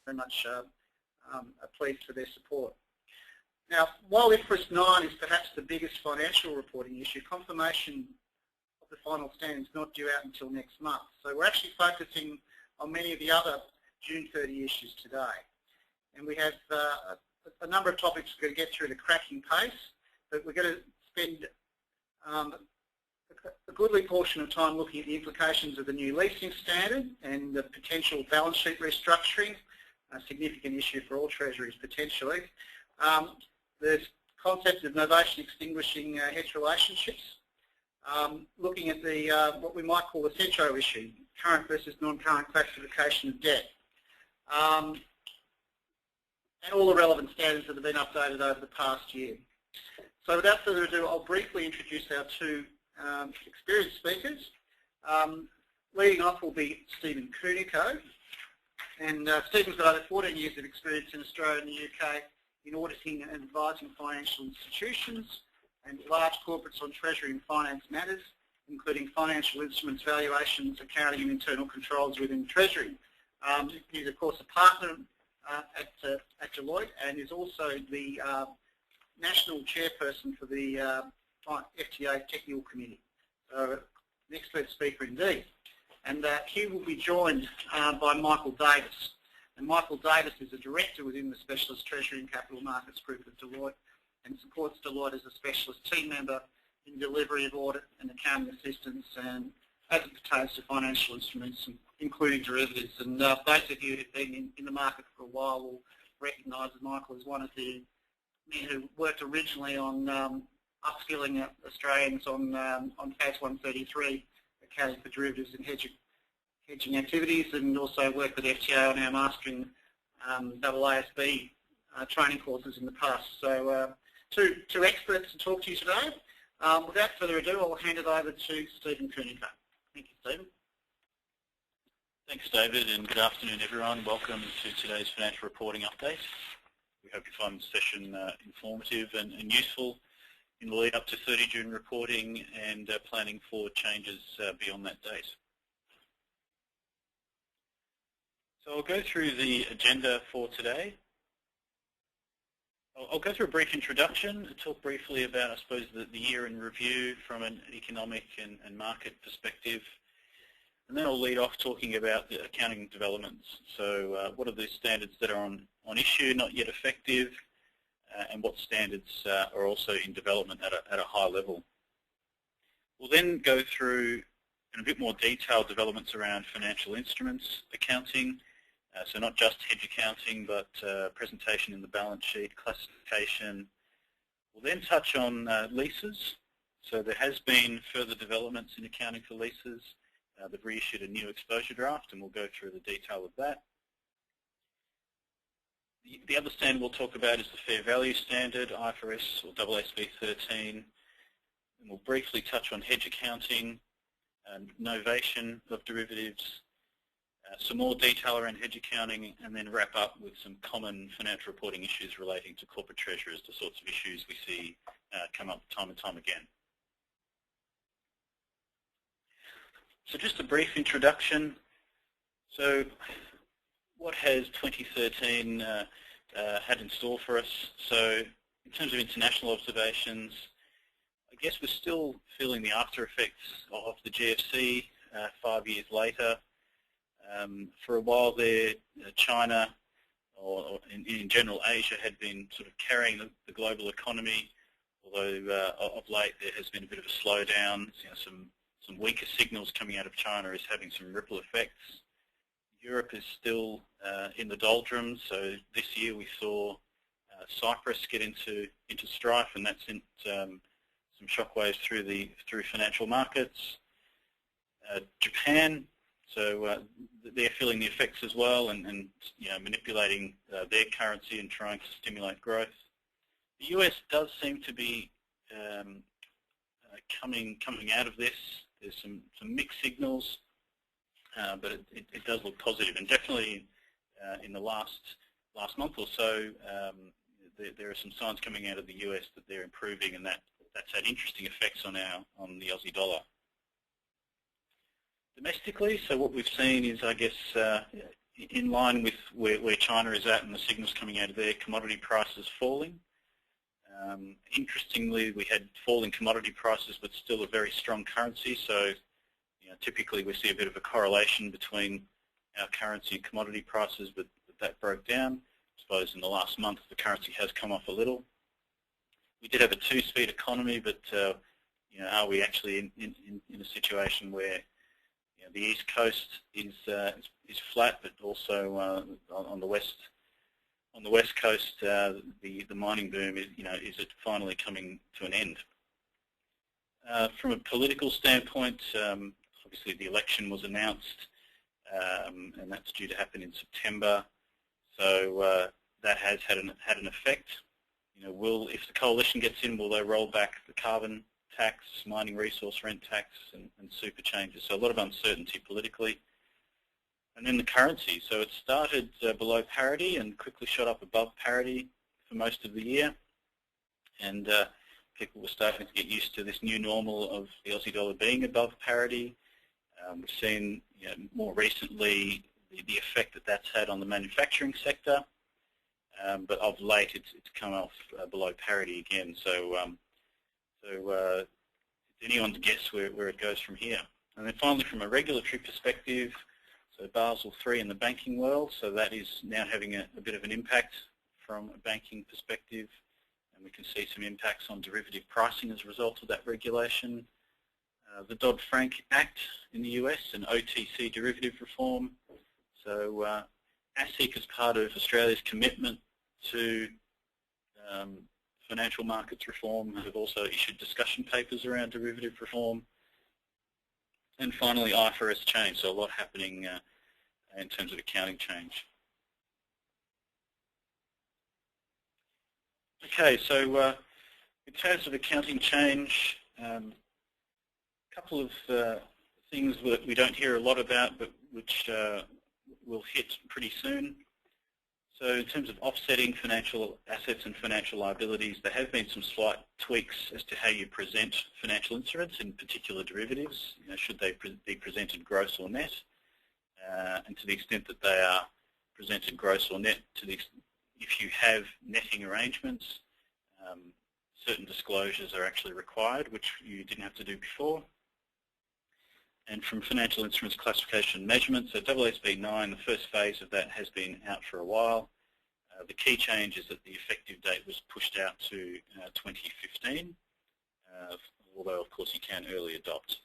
very much pleased for their support. Now, while IFRS 9 is perhaps the biggest financial reporting issue, confirmation of the final standard is not due out until next month. So we're actually focusing on many of the other June 30 issues today. And we have a number of topics we're going to get through at a cracking pace, but we're going to spend a goodly portion of time looking at the implications of the new leasing standard and the potential balance sheet restructuring, a significant issue for all treasuries potentially. The concept of novation extinguishing hedge relationships, looking at the what we might call the centro issue, current versus non-current classification of debt, and all the relevant standards that have been updated over the past year. So without further ado, I'll briefly introduce our two experienced speakers. Leading off will be Stephen Kunico, and Stephen's got over 14 years of experience in Australia and the UK in auditing and advising financial institutions and large corporates on treasury and finance matters, including financial instruments, valuations, accounting and internal controls within Treasury. He's of course a partner at Deloitte and is also the national chairperson for the FTA Technical Committee. So an expert speaker indeed. And he will be joined by Michael Davis. And Michael Davis is a director within the Specialist Treasury and Capital Markets Group at Deloitte and supports Deloitte as a specialist team member in delivery of audit and accounting assistance and as it pertains to financial instruments, including derivatives. And those of you who have been in the market for a while will recognise that Michael is one of the men who worked originally on upskilling Australians on FAS 133, accounting for derivatives and hedging activities, and also worked with FTA on our mastering AASB training courses in the past. So two experts to talk to you today. Without further ado, I'll hand it over to Stephen Kunico. Thank you, Stephen. Thanks, David, and good afternoon, everyone. Welcome to today's financial reporting update. We hope you find the session informative and useful in the lead up to 30 June reporting and planning for changes beyond that date. So I'll go through the agenda for today. I'll go through a brief introduction, talk briefly about, I suppose, the year in review from an economic and market perspective, and then I'll lead off talking about the accounting developments. So what are the standards that are on issue, not yet effective, and what standards are also in development at a high level. We'll then go through in a bit more detail developments around financial instruments accounting, so not just hedge accounting, but presentation in the balance sheet, classification. We'll then touch on leases. So there has been further developments in accounting for leases. They've reissued a new exposure draft, and we'll go through the detail of that. The other standard we'll talk about is the fair value standard, IFRS or AASB 13. And we'll briefly touch on hedge accounting, novation of derivatives, some more detail around hedge accounting, and then wrap up with some common financial reporting issues relating to corporate treasurers, the sorts of issues we see come up time and time again. So just a brief introduction. So what has 2013 had in store for us? So in terms of international observations, I guess we're still feeling the after effects of the GFC 5 years later. For a while there, China, or in general Asia, had been sort of carrying the global economy, although of late there has been a bit of a slowdown. You know, some weaker signals coming out of China is having some ripple effects. Europe is still in the doldrums, so this year we saw Cyprus get into strife, and that sent some shockwaves through financial markets. Japan, so they're feeling the effects as well, and you know, manipulating their currency and trying to stimulate growth. The US does seem to be coming out of this. There's some mixed signals, but it does look positive, and definitely in the last month or so, there are some signs coming out of the US that they're improving, and that's had interesting effects on the Aussie dollar. Domestically, so what we've seen is, I guess, in line with where China is at and the signals coming out of there, commodity prices falling. Interestingly, we had falling commodity prices but still a very strong currency, so typically we see a bit of a correlation between our currency and commodity prices, but that broke down. I suppose in the last month the currency has come off a little. We did have a two-speed economy, but are we actually in a situation where the east coast is flat, but also on the west coast the mining boom is it finally coming to an end? From a political standpoint, obviously the election was announced, and that's due to happen in September. So that has had an effect. If the coalition gets in, will they roll back the carbon tax, mining resource rent tax, and super changes? So a lot of uncertainty politically. And then the currency. So it started below parity and quickly shot up above parity for most of the year. And people were starting to get used to this new normal of the Aussie dollar being above parity. We've seen more recently the effect that that's had on the manufacturing sector. But of late, it's come off below parity again. So it's anyone's guess where it goes from here. And then finally, from a regulatory perspective, so Basel III in the banking world, so that is now having a bit of an impact from a banking perspective, and we can see some impacts on derivative pricing as a result of that regulation. The Dodd-Frank Act in the US and OTC derivative reform. So ASIC, as part of Australia's commitment to financial markets reform, have also issued discussion papers around derivative reform. And finally, IFRS change, so a lot happening in terms of accounting change. Okay, so in terms of accounting change, a couple of things that we don't hear a lot about, but which will hit pretty soon. So in terms of offsetting financial assets and financial liabilities, there have been some slight tweaks as to how you present financial instruments, in particular derivatives. Should they be presented gross or net? And to the extent that they are presented gross or net, if you have netting arrangements, certain disclosures are actually required, which you didn't have to do before. And from financial instruments classification and measurement, so AASB 9, the first phase of that has been out for a while. The key change is that the effective date was pushed out to 2015, although of course you can early adopt.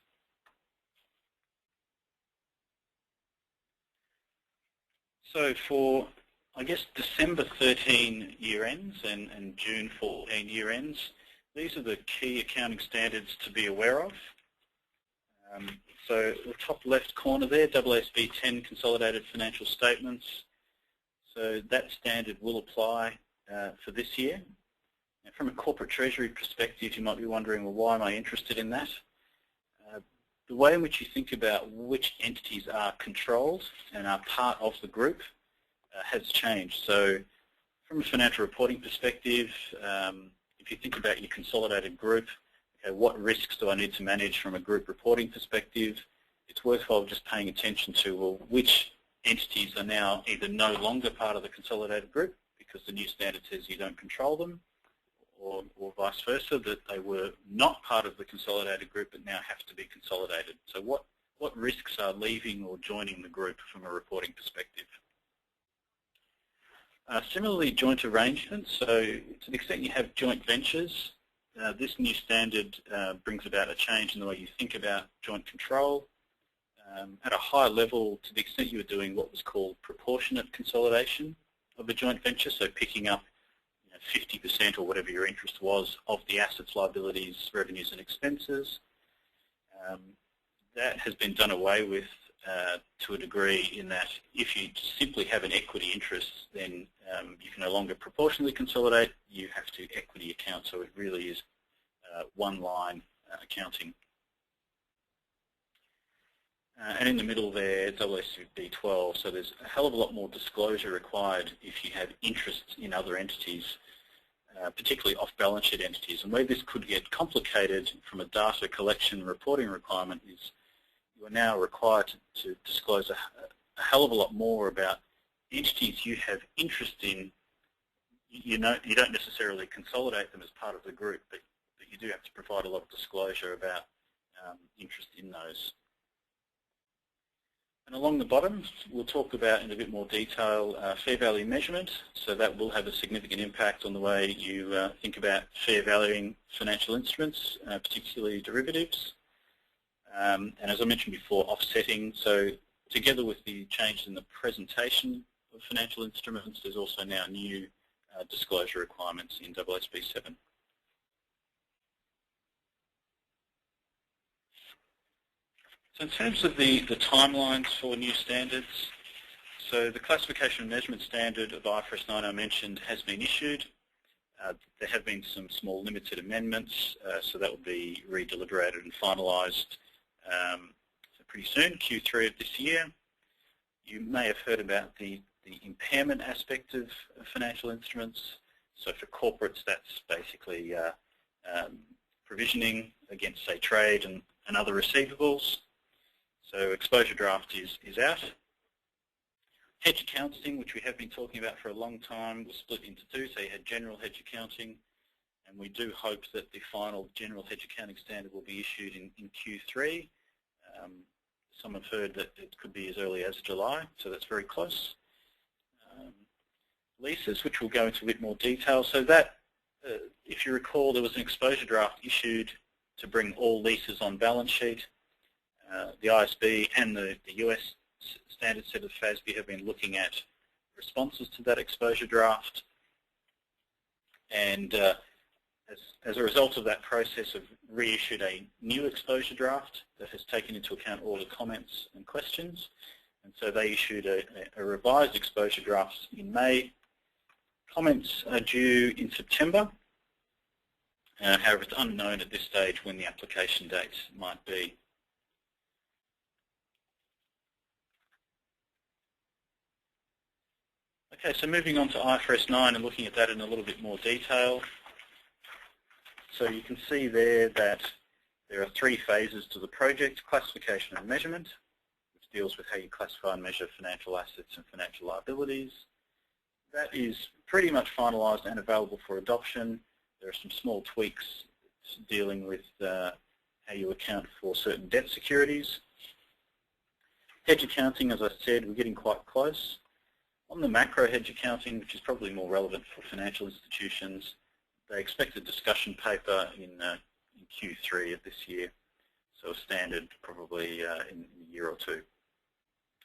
So for, I guess, December 13 year ends and June 14 year ends, these are the key accounting standards to be aware of. So the top left corner there, AASB 10 consolidated financial statements. So that standard will apply for this year. And from a corporate treasury perspective, you might be wondering, well, why am I interested in that? The way in which you think about which entities are controlled and are part of the group has changed. So from a financial reporting perspective, if you think about your consolidated group, okay, what risks do I need to manage from a group reporting perspective? It's worthwhile just paying attention to, well, which entities are now either no longer part of the consolidated group because the new standard says you don't control them, or vice versa, that they were not part of the consolidated group but now have to be consolidated. So what risks are leaving or joining the group from a reporting perspective? Similarly, joint arrangements. So to the extent you have joint ventures, this new standard brings about a change in the way you think about joint control. At a high level, to the extent you were doing what was called proportionate consolidation of a joint venture, so picking up 50% or whatever your interest was of the assets, liabilities, revenues and expenses, that has been done away with to a degree, in that if you simply have an equity interest, then you can no longer proportionally consolidate, you have to equity account, so it really is one line accounting. And in the middle there, AASB 12, so there's a hell of a lot more disclosure required if you have interest in other entities, particularly off-balance sheet entities. And where this could get complicated from a data collection reporting requirement is you are now required to disclose a hell of a lot more about entities you have interest in. You don't necessarily consolidate them as part of the group, but you do have to provide a lot of disclosure about interest in those. And along the bottom, we'll talk about in a bit more detail fair value measurement. So that will have a significant impact on the way you think about fair valuing financial instruments, particularly derivatives. And as I mentioned before, offsetting. So together with the change in the presentation of financial instruments, there's also now new disclosure requirements in AASB 7. So in terms of the timelines for new standards, so the classification and measurement standard of IFRS 9 I mentioned has been issued. There have been some small limited amendments, so that will be re-deliberated and finalised pretty soon, Q3 of this year. You may have heard about the impairment aspect of financial instruments. So for corporates, that's basically provisioning against, say, trade and other receivables. So exposure draft is out. Hedge accounting, which we have been talking about for a long time, was split into two. So you had general hedge accounting, and we do hope that the final general hedge accounting standard will be issued in Q3. Some have heard that it could be as early as July, so that's very close. Leases, which we'll go into a bit more detail. So that, if you recall, there was an exposure draft issued to bring all leases on balance sheet. The ISB and the US standard set of FASB have been looking at responses to that exposure draft, and as a result of that process, have reissued a new exposure draft that has taken into account all the comments and questions. And so they issued a revised exposure draft in May. Comments are due in September. However, it's unknown at this stage when the application date might be. Okay, so moving on to IFRS 9 and looking at that in a little bit more detail. So you can see there that there are three phases to the project: classification and measurement, which deals with how you classify and measure financial assets and financial liabilities. That is pretty much finalised and available for adoption. There are some small tweaks dealing with how you account for certain debt securities. Hedge accounting, as I said, we're getting quite close. On the macro hedge accounting, which is probably more relevant for financial institutions, they expect a discussion paper in Q3 of this year, so a standard probably in a year or two.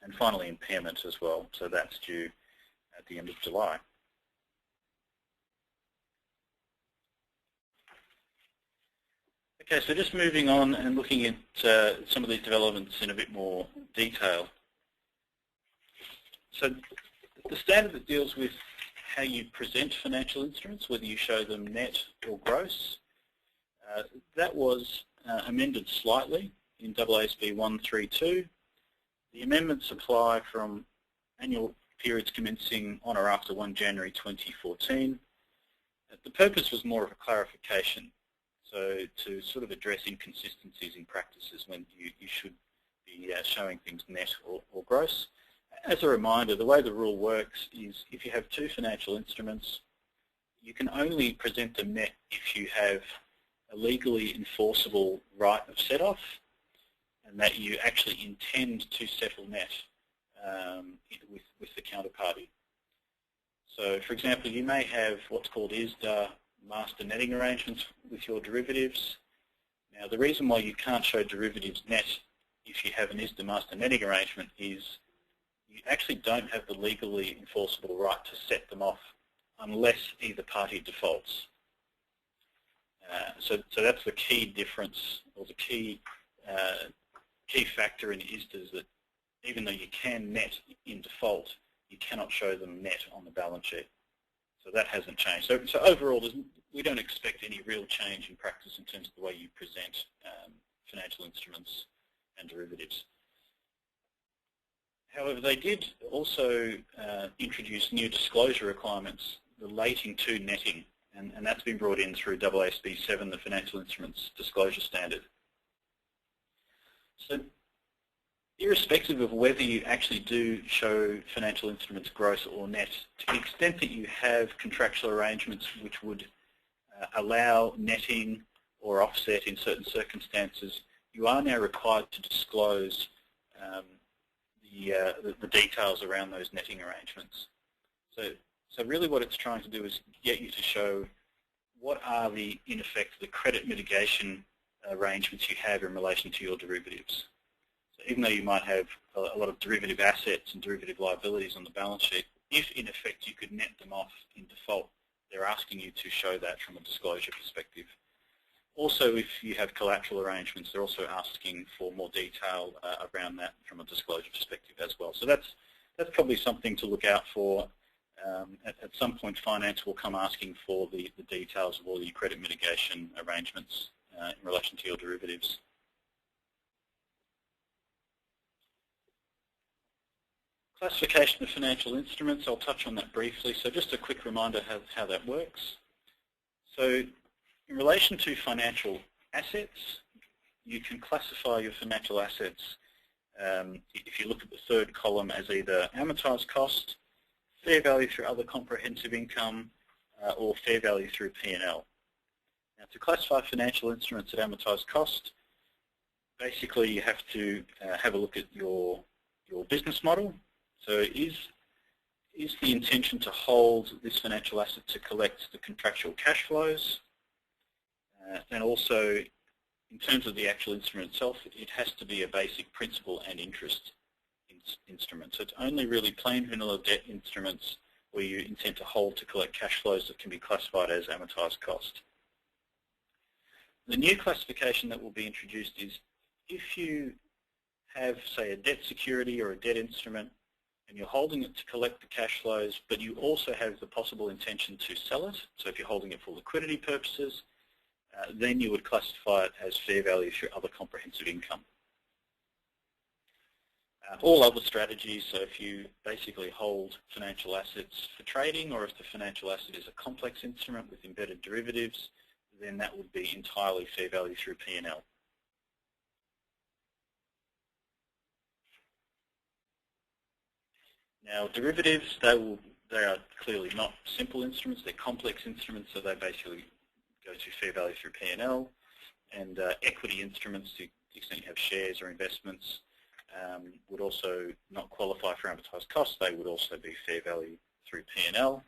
And finally, impairment as well, so that's due at the end of July. Okay, so just moving on and looking at some of these developments in a bit more detail. So the standard that deals with how you present financial instruments, whether you show them net or gross, that was amended slightly in AASB 132. The amendments apply from annual periods commencing on or after 1 January 2014. The purpose was more of a clarification, so to sort of address inconsistencies in practices when you should be showing things net or gross. As a reminder, the way the rule works is if you have two financial instruments, you can only present them net if you have a legally enforceable right of set-off and that you actually intend to settle net with the counterparty. So, for example, you may have what's called ISDA master netting arrangements with your derivatives. Now, the reason why you can't show derivatives net if you have an ISDA master netting arrangement is you actually don't have the legally enforceable right to set them off unless either party defaults. So that's the key difference, or the key factor in ISDAs, that even though you can net in default, you cannot show them net on the balance sheet. So that hasn't changed. So overall, we don't expect any real change in practice in terms of the way you present financial instruments and derivatives. However, they did also introduce new disclosure requirements relating to netting, and that's been brought in through AASB 7, the Financial Instruments Disclosure Standard. So irrespective of whether you actually do show financial instruments gross or net, to the extent that you have contractual arrangements which would allow netting or offset in certain circumstances, you are now required to disclose the details around those netting arrangements. So really what it's trying to do is get you to show what are in effect, the credit mitigation arrangements you have in relation to your derivatives. So even though you might have a lot of derivative assets and derivative liabilities on the balance sheet, if in effect you could net them off in default, they're asking you to show that from a disclosure perspective. Also, if you have collateral arrangements, they're also asking for more detail around that from a disclosure perspective as well. So that's probably something to look out for. At some point, finance will come asking for the details of all your credit mitigation arrangements in relation to your derivatives. Classification of financial instruments, I'll touch on that briefly. So just a quick reminder how that works. So in relation to financial assets, you can classify your financial assets, if you look at the third column, as either amortized cost, fair value through other comprehensive income, or fair value through P&L. Now, to classify financial instruments at amortized cost, basically you have to have a look at your business model. So is the intention to hold this financial asset to collect the contractual cash flows? And also, in terms of the actual instrument itself, it has to be a basic principal and interest instrument. So it's only really plain vanilla debt instruments where you intend to hold to collect cash flows that can be classified as amortized cost. The new classification that will be introduced is if you have, say, a debt security or a debt instrument and you're holding it to collect the cash flows, but you also have the possible intention to sell it, so if you're holding it for liquidity purposes, then you would classify it as fair value through other comprehensive income. All other strategies, so if you basically hold financial assets for trading, or if the financial asset is a complex instrument with embedded derivatives, then that would be entirely fair value through P&L. Now, derivatives, they are clearly not simple instruments, they're complex instruments, so they basically go to fair value through P&L, and equity instruments, to the extent you have shares or investments, would also not qualify for amortized costs. They would also be fair value through P&L.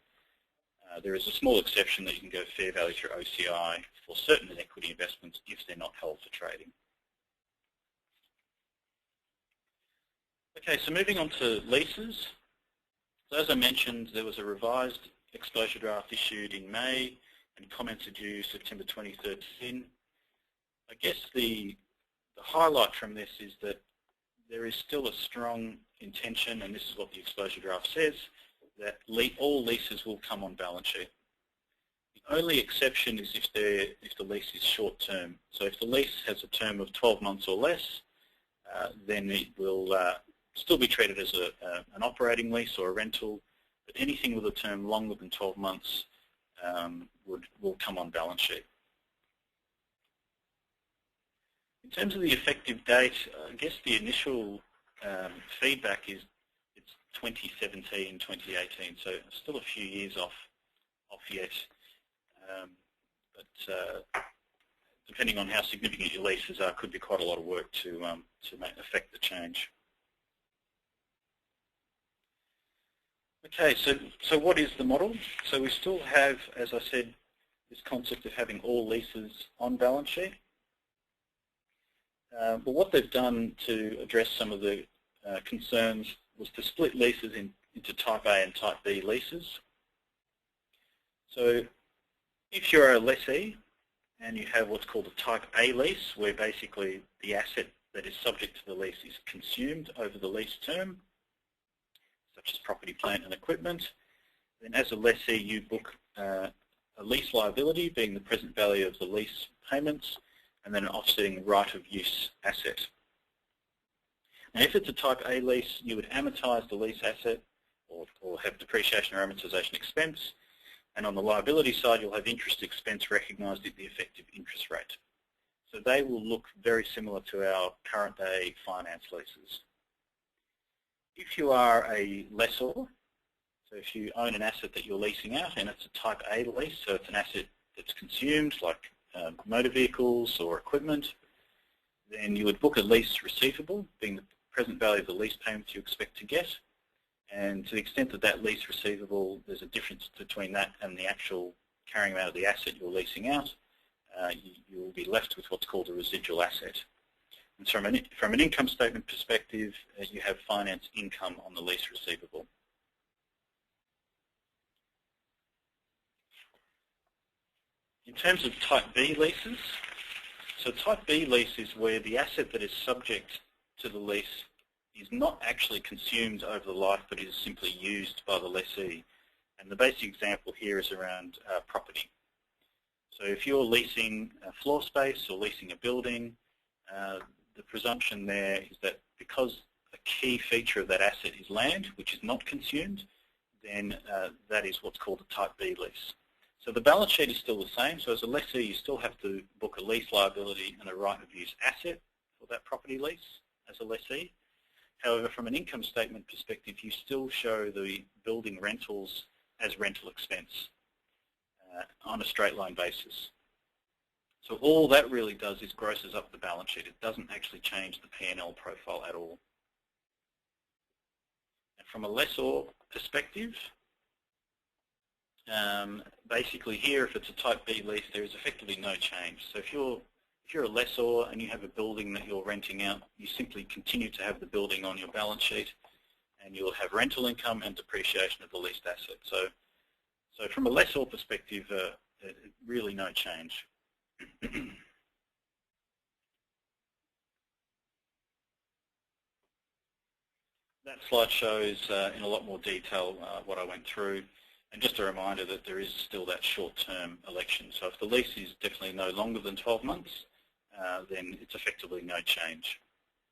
There is a small exception that you can go fair value through OCI for certain equity investments if they're not held for trading. Okay, so moving on to leases. So as I mentioned, there was a revised exposure draft issued in May, and comments are due September 2013. I guess the highlight from this is that there is still a strong intention, and this is what the exposure draft says, that all leases will come on balance sheet. The only exception is if the lease is short term. So if the lease has a term of 12 months or less, then it will still be treated as an operating lease or a rental, but anything with a term longer than 12 months will come on balance sheet. In terms of the effective date, I guess the initial feedback is it's 2017, 2018, so still a few years off yet. But depending on how significant your leases are, could be quite a lot of work to affect the change. Okay, so what is the model? So we still have, as I said, this concept of having all leases on balance sheet. But what they've done to address some of the concerns was to split leases into Type A and Type B leases. So if you're a lessee and you have what's called a Type A lease, where basically the asset that is subject to the lease is consumed over the lease term, such as property, plant and equipment, then as a lessee you book a lease liability, being the present value of the lease payments, and then an offsetting right of use asset. Now if it's a Type A lease, you would amortise the lease asset or have depreciation or amortisation expense, and on the liability side you'll have interest expense recognised at the effective interest rate. So they will look very similar to our current day finance leases. If you are a lessor, so if you own an asset that you're leasing out and it's a type A lease, so it's an asset that's consumed like motor vehicles or equipment, then you would book a lease receivable, being the present value of the lease payments you expect to get. And to the extent that that lease receivable, there's a difference between that and the actual carrying out of the asset you're leasing out, you will be left with what's called a residual asset. And so from an income statement perspective, you have finance income on the lease receivable. In terms of type B leases, so type B lease is where the asset that is subject to the lease is not actually consumed over the life, but is simply used by the lessee. And the basic example here is around property. So if you're leasing a floor space or leasing a building, the presumption there is that because a key feature of that asset is land, which is not consumed, then that is what's called a type B lease. So the balance sheet is still the same. So as a lessee, you still have to book a lease liability and a right of use asset for that property lease as a lessee. However, from an income statement perspective, you still show the building rentals as rental expense on a straight line basis. So all that really does is grosses up the balance sheet. It doesn't actually change the P&L profile at all. And from a lessor perspective, basically here, if it's a type B lease, there is effectively no change. So if you're a lessor and you have a building that you're renting out, you simply continue to have the building on your balance sheet, and you'll have rental income and depreciation of the leased asset. So from a lessor perspective, really no change. That slide shows in a lot more detail what I went through. And just a reminder that there is still that short-term election. So if the lease is definitely no longer than 12 months, then it's effectively no change.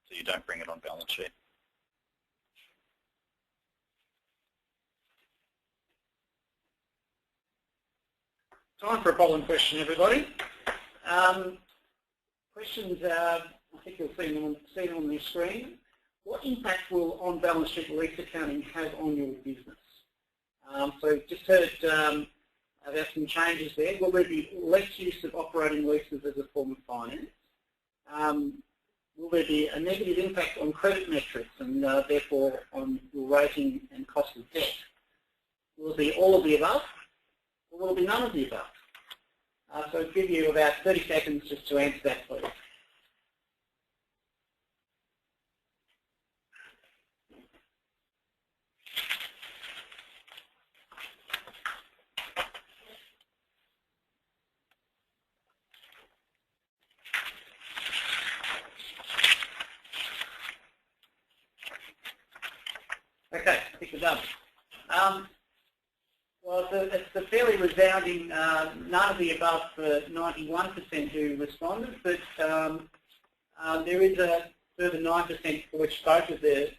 So you don't bring it on balance sheet. Time for a polling question, everybody. Questions, I think you'll see them on the screen. What impact will on-balance sheet lease accounting have on your business? So just heard about some changes there. Will there be less use of operating leases as a form of finance? Will there be a negative impact on credit metrics and therefore on your rating and cost of debt? Will it be all of the above, or will it be none of the above? So I'll give you about 30 seconds just to answer that, please. Okay, I think we're done. Well, it's a fairly resounding none of the above for 91% who responded, but there is a further 9% for which both of the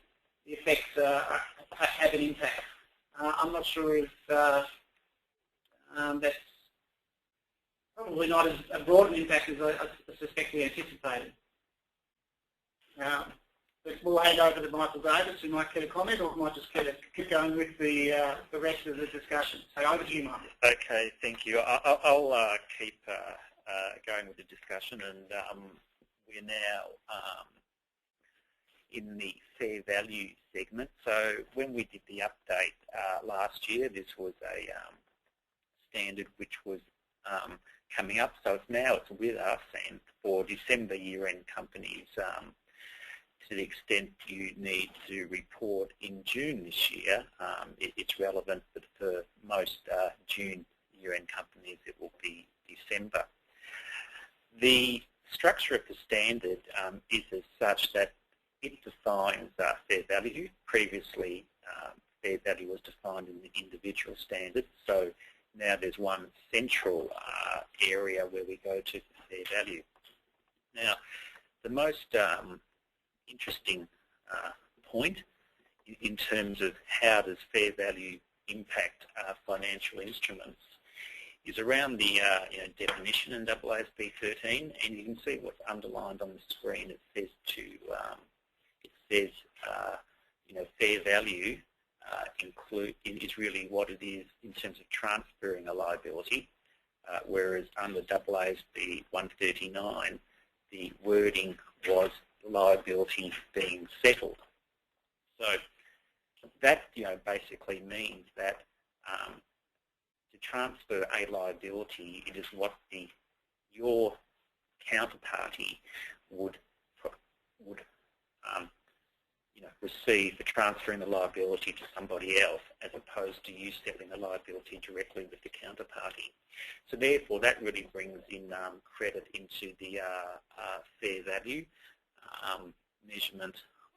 effects have an impact. I'm not sure if that's probably not as broad an impact as I suspect we anticipated. But we'll hand over to Michael Davis, who might get a comment, or might just keep going with the rest of the discussion. So over to you, Michael. Okay, thank you. I'll keep going with the discussion, and we're now in the fair value segment. So when we did the update last year, this was a standard which was coming up. So it's with us, and for December year-end companies, to the extent you need to report in June this year, it's relevant, but for most June year-end companies it will be December. The structure of the standard is as such that it defines fair value. Previously, fair value was defined in the individual standard, so now there's one central area where we go to for fair value. Now, the most interesting point in terms of how does fair value impact financial instruments is around the definition in AASB 13, and you can see what's underlined on the screen. It says fair value is really what it is in terms of transferring a liability, whereas under AASB 139, the wording was liability being settled. So that basically means that to transfer a liability, it is what your counterparty would receive for transferring the liability to somebody else, as opposed to you settling the liability directly with the counterparty. So therefore, that really brings in credit into the fair value measurement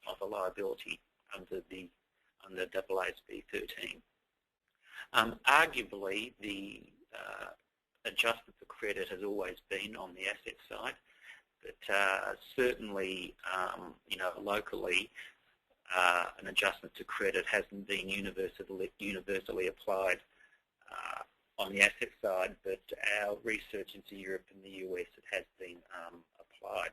of a liability under AASB 13. Arguably, the adjustment for credit has always been on the asset side, but certainly, locally, an adjustment to credit hasn't been universally applied on the asset side, but our research into Europe and the US, it has been applied.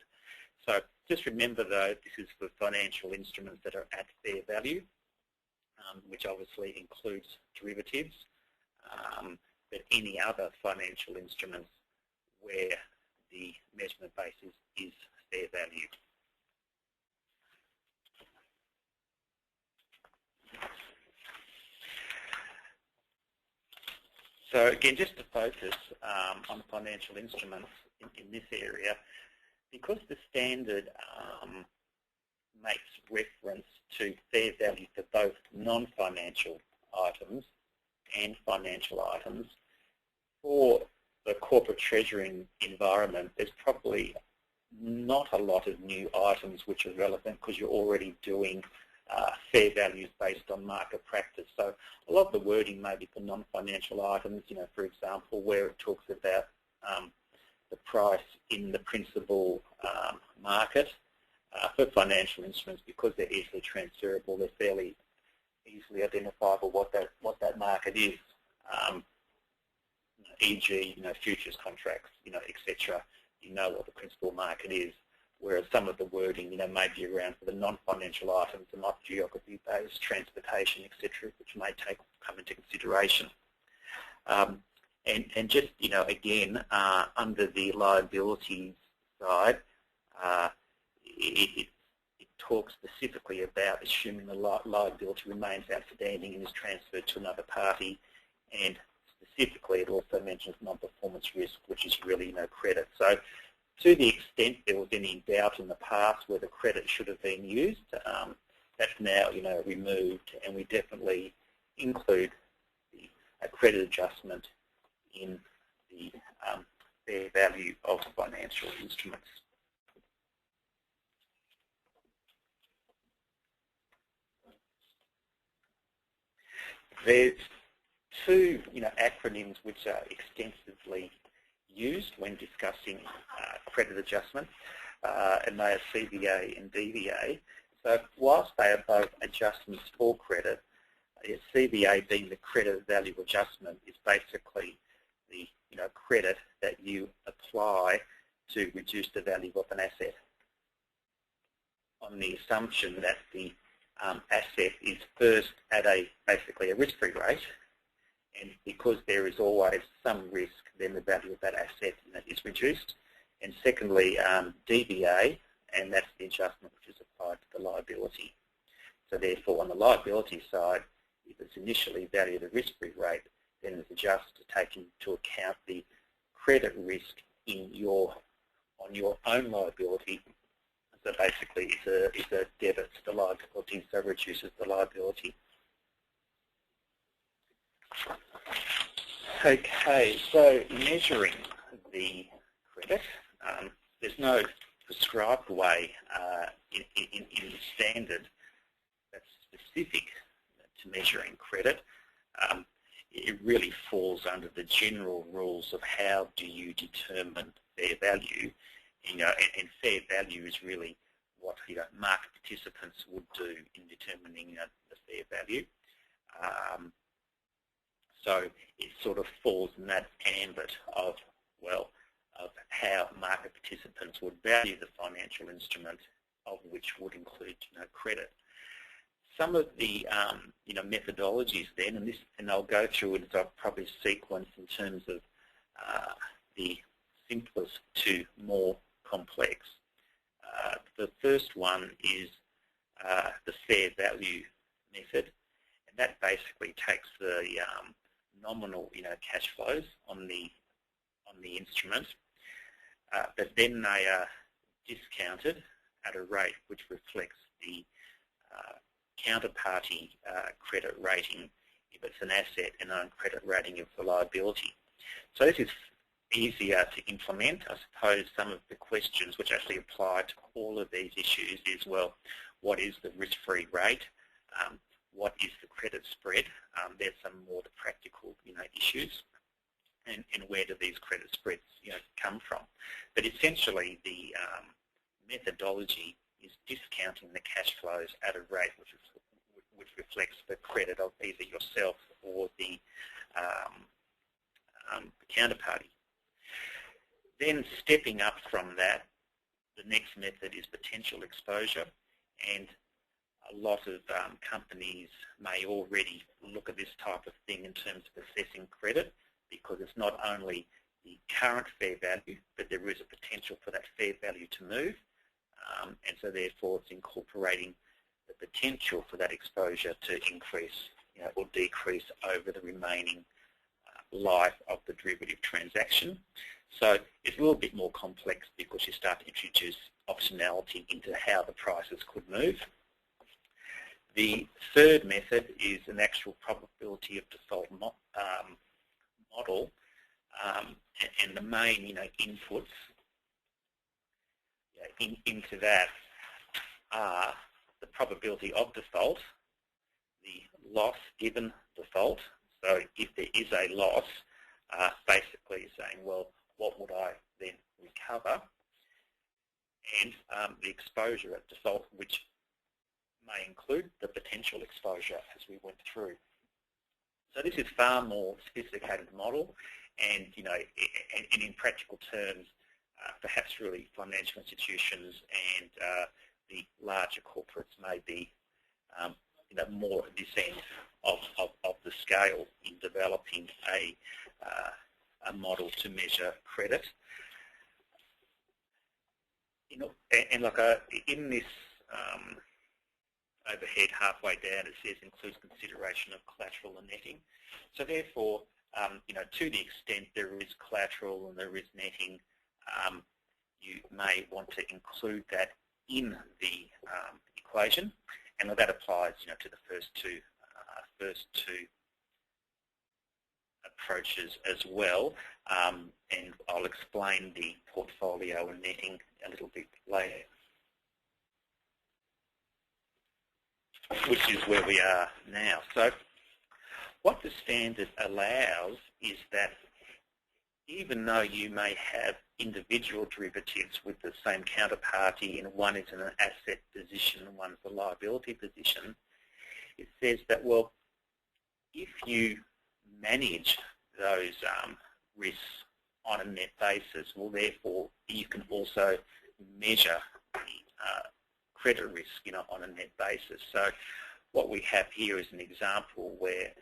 So just remember, though, this is for financial instruments that are at fair value, which obviously includes derivatives, but any other financial instruments where the measurement basis is fair value. So again, just to focus on financial instruments in this area, because the standard makes reference to fair value for both non-financial items and financial items, for the corporate treasury environment, there's probably not a lot of new items which are relevant because you're already doing fair values based on market practice. So a lot of the wording may be for non-financial items, for example, where it talks about the price in the principal market. For financial instruments, because they're easily transferable, they're fairly easily identifiable what that market is, e.g., futures contracts, etc. You know what the principal market is. Whereas some of the wording, may be around for the non-financial items, and like geography-based, transportation, etc., which may come into consideration. And just, again, under the liabilities side, it talks specifically about assuming the liability remains outstanding and is transferred to another party, and specifically it also mentions non-performance risk, which is really credit. So to the extent there was any doubt in the past whether credit should have been used, that's now removed, and we definitely include a credit adjustment in the fair value of financial instruments. There's two acronyms which are extensively used when discussing credit adjustment, and they are CVA and DVA. So whilst they are both adjustments for credit, CVA being the credit value adjustment is basically the credit that you apply to reduce the value of an asset, on the assumption that the asset is first at basically a risk-free rate, and because there is always some risk, then the value of that asset is reduced. And secondly, DVA, and that's the adjustment which is applied to the liability. So therefore, on the liability side, if it's initially valued at a risk-free rate, then it's adjusted to take into account the credit risk on your own liability. So basically, it's a debit to the liability, so it reduces the liability. Okay, so measuring the credit, there's no prescribed way in the standard that's specific to measuring credit. It really falls under the general rules of how do you determine fair value. And fair value is really what market participants would do in determining the fair value. So it sort of falls in that ambit of how market participants would value the financial instrument, of which would include credit. Some of the methodologies then, and I'll go through it as I've probably sequenced in terms of the simplest to more complex. The first one is the fair value method, and that basically takes the nominal cash flows on the instrument, but then they are discounted at a rate which reflects the counterparty credit rating if it's an asset and own credit rating of the liability. So this is easier to implement. I suppose some of the questions which actually apply to all of these issues is, well, what is the risk-free rate? What is the credit spread? There's some more the practical issues. And where do these credit spreads come from? But essentially the methodology is discounting the cash flows at a rate which reflects the credit of either yourself or the counterparty. Then stepping up from that, the next method is potential exposure, and a lot of companies may already look at this type of thing in terms of assessing credit, because it's not only the current fair value, but there is a potential for that fair value to move, and so therefore it's incorporating the potential for that exposure to increase or decrease over the remaining life of the derivative transaction. So it's a little bit more complex because you start to introduce optionality into how the prices could move. The third method is an actual probability of default model, and the main inputs into that are the probability of default, the loss given default. So if there is a loss, basically saying, well, what would I then recover? And the exposure at default, which may include the potential exposure as we went through. So this is far more sophisticated model, and and in practical terms, perhaps really financial institutions and the larger corporates may be more at this end of the scale in developing a model to measure credit. And like in this overhead halfway down, it says includes consideration of collateral and netting. So therefore, to the extent there is collateral and there is netting, you may want to include that in the equation, and that applies, to the first two approaches as well. And I'll explain the portfolio and netting a little bit later, which is where we are now. So what the standard allows is that even though you may have individual derivatives with the same counterparty, and one is in an asset position and one's a liability position, it says that, well, if you manage those risks on a net basis, well, therefore, you can also measure the credit risk, on a net basis. So what we have here is an example where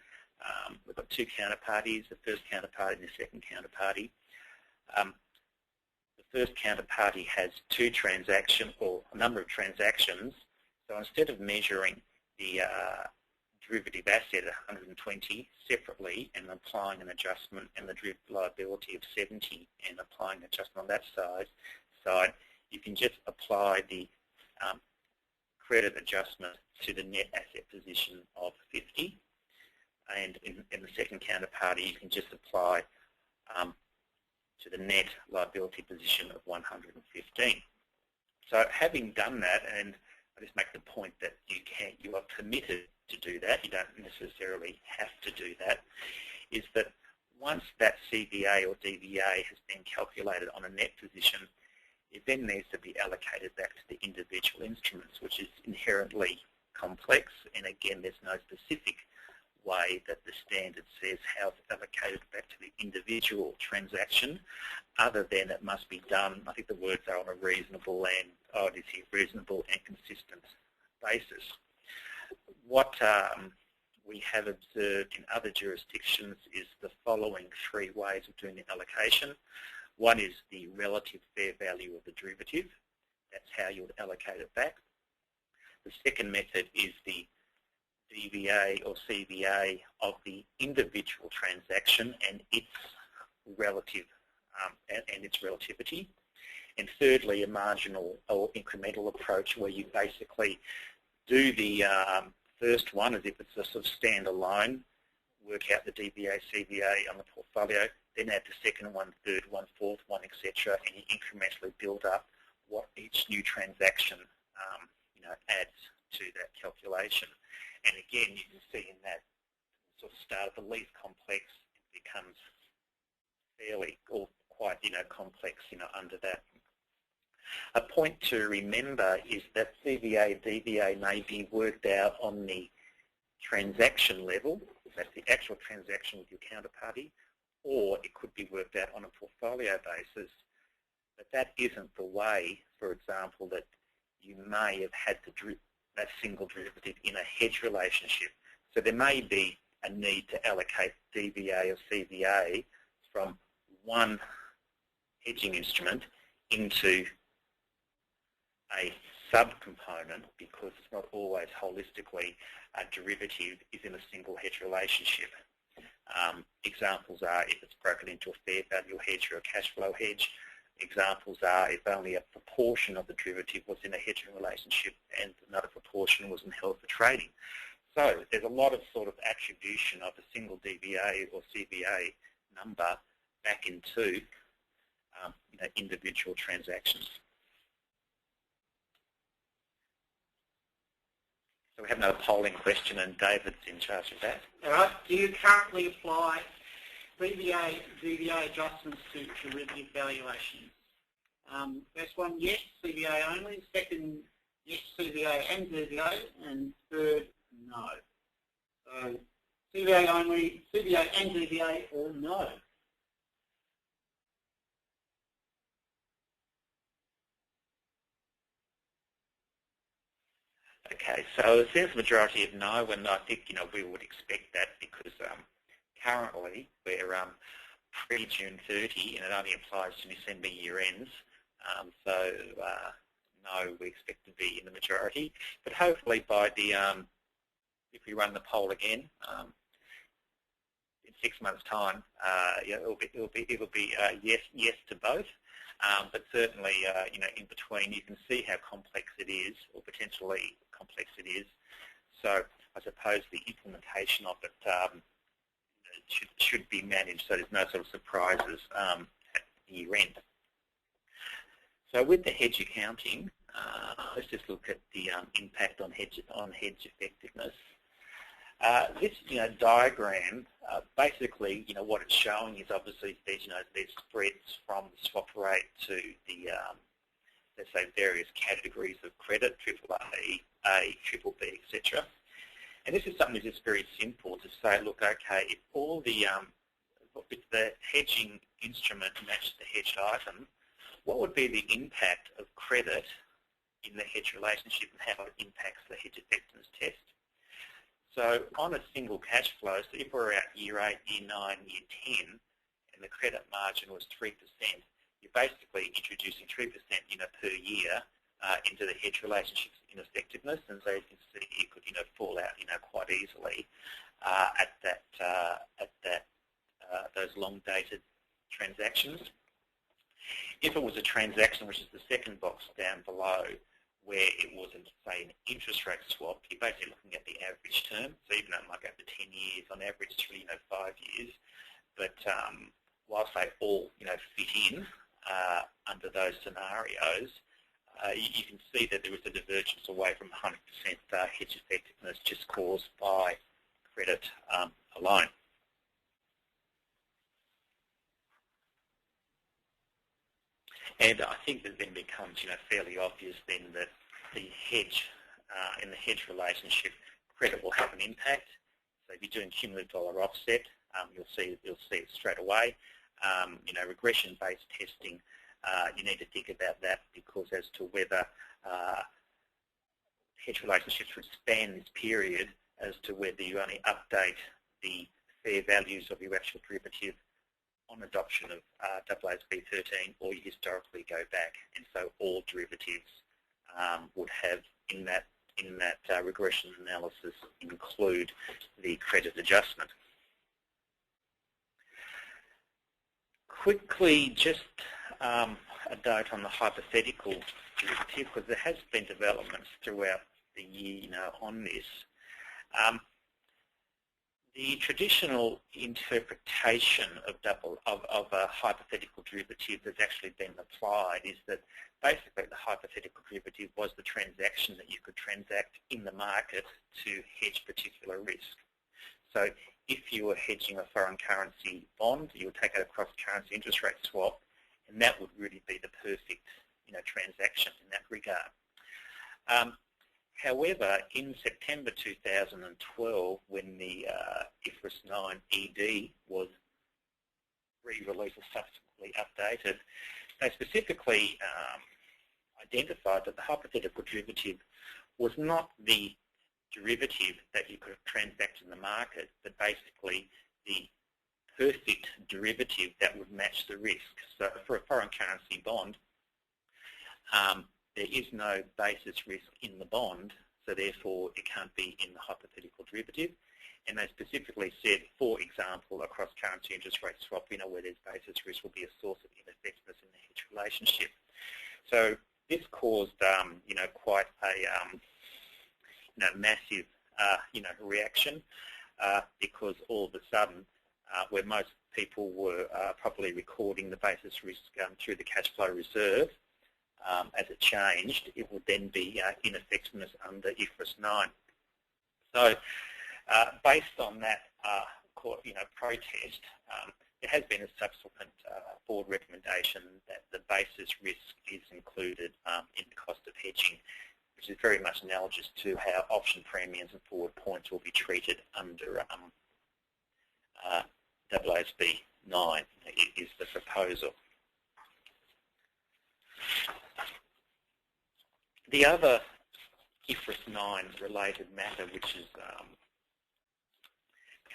we've got two counterparties, the first counterparty and the second counterparty. The first counterparty has two transactions, or a number of transactions. So instead of measuring the derivative asset at 120 separately and applying an adjustment and the derivative liability of 70 and applying an adjustment on that side, you can just apply the credit adjustment to the net asset position of 50. And in the second counterparty, you can just apply to the net liability position of 115. So having done that, and I just make the point that you are permitted to do that, you don't necessarily have to do that, is that once that CVA or DVA has been calculated on a net position, it then needs to be allocated back to the individual instruments, which is inherently complex, and again, there's no specific way that the standard says how it's allocated back to the individual transaction, other than it must be done, I think the words are on a reasonable and consistent basis. what we have observed in other jurisdictions is the following three ways of doing the allocation. One is the relative fair value of the derivative. That's how you would allocate it back. The second method is the DVA or CVA of the individual transaction and its relative and its relativity. And thirdly, a marginal or incremental approach where you basically do the first one as if it's a sort of standalone, work out the DVA, CVA on the portfolio, then add the second one, third one, fourth one, etc., and you incrementally build up what each new transaction adds to that calculation. And again, you can see in that sort of start at the least complex, it becomes fairly or quite complex under that. A point to remember is that CVA, DVA may be worked out on the transaction level, that's the actual transaction with your counterparty, or it could be worked out on a portfolio basis. But that isn't the way, for example, that you may have had that single derivative in a hedge relationship. So there may be a need to allocate DVA or CVA from one hedging instrument into a subcomponent because it's not always holistically a derivative is in a single hedge relationship. Examples are if it's broken into a fair value hedge or a cash flow hedge. Examples are if only a proportion of the derivative was in a hedging relationship and another proportion wasn't held for trading. So there's a lot of sort of attribution of a single DVA or CVA number back into individual transactions. So we have another polling question, and David's in charge of that. All right. Do you currently apply CVA, DVA adjustments to derivative valuations? First one, yes, CVA only. Second, yes, CVA and DVA. And third, no. So CVA only, CVA and DVA, or no. Okay, so it seems the majority of no, and I think we would expect that because currently we're pre-June 30 and it only applies to December year ends. So no, we expect to be in the majority, but hopefully by the if we run the poll again in 6 months' time, it'll be yes to both. But certainly, in between, you can see how complex it is, or potentially complex it is. So I suppose the implementation of it should be managed, so there's no sort of surprises at year end. So with the hedge accounting, let's just look at the impact on hedge effectiveness. This diagram, basically, what it's showing is obviously these spreads from the swap rate to the let's say various categories of credit, AAA, A, BBB, etc. And this is something that's just very simple to say, look, okay, if all the if the hedging instrument matched the hedged item, what would be the impact of credit in the hedge relationship and how it impacts the hedge effectiveness test? So on a single cash flow, so if we're at year 8, year 9, year 10, and the credit margin was 3%, you're basically introducing 3% per year into the hedge relationships in effectiveness, and so you can see it could fall out quite easily at those long-dated transactions. If it was a transaction, which is the second box down below, where it wasn't, say, an interest rate swap, you're basically looking at the average term. So even though it might go for 10 years, on average it's really 5 years. But whilst they all fit in under those scenarios, you can see that there was a divergence away from 100% hedge effectiveness just caused by credit alone. And I think that then becomes fairly obvious then that the hedge, in the hedge relationship, credit will have an impact. So if you're doing cumulative dollar offset, you'll see it straight away. Regression-based testing, you need to think about that because as to whether hedge relationships would span this period as to whether you only update the fair values of your actual derivative on adoption of AASB 13, or you historically go back, and so all derivatives would have in that regression analysis include the credit adjustment. Quickly, just a note on the hypothetical derivative, because there has been developments throughout the year, on this. The traditional interpretation of a hypothetical derivative that's actually been applied is that basically the hypothetical derivative was the transaction that you could transact in the market to hedge particular risk. So if you were hedging a foreign currency bond, you would take out a cross-currency interest rate swap, and that would really be the perfect transaction in that regard. However, in September 2012, when the IFRS 9 ED was re-released or subsequently updated, they specifically identified that the hypothetical derivative was not the derivative that you could transact in the market, but basically the perfect derivative that would match the risk. So for a foreign currency bond, there is no basis risk in the bond, so therefore it can't be in the hypothetical derivative. And they specifically said, for example, a cross-currency interest rate swap, where there's basis risk will be a source of ineffectiveness in the hedge relationship. So this caused, quite a, massive, reaction, because all of a sudden, where most people were probably recording the basis risk through the cash flow reserve, as it changed, it would then be ineffectiveness under IFRS 9. So, based on that, protest, there has been a subsequent board recommendation that the basis risk is included in the cost of hedging, which is very much analogous to how option premiums and forward points will be treated under AASB 9 is the proposal. The other IFRS 9 related matter which has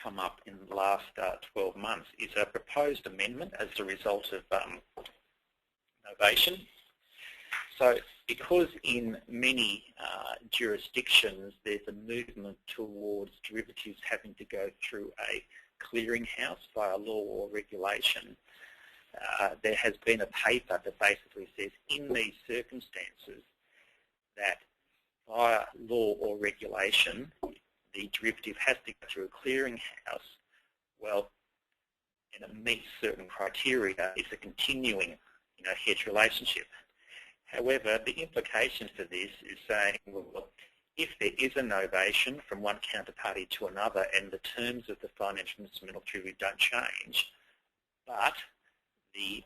come up in the last 12 months is a proposed amendment as a result of novation. So because in many jurisdictions there's a movement towards derivatives having to go through a clearinghouse via law or regulation, there has been a paper that basically says in these circumstances that via law or regulation the derivative has to go through a clearinghouse, well, and it meets certain criteria, it's a continuing hedge relationship. However, the implication for this is saying, well, if there is a novation from one counterparty to another and the terms of the financial instrumental derivative don't change, but the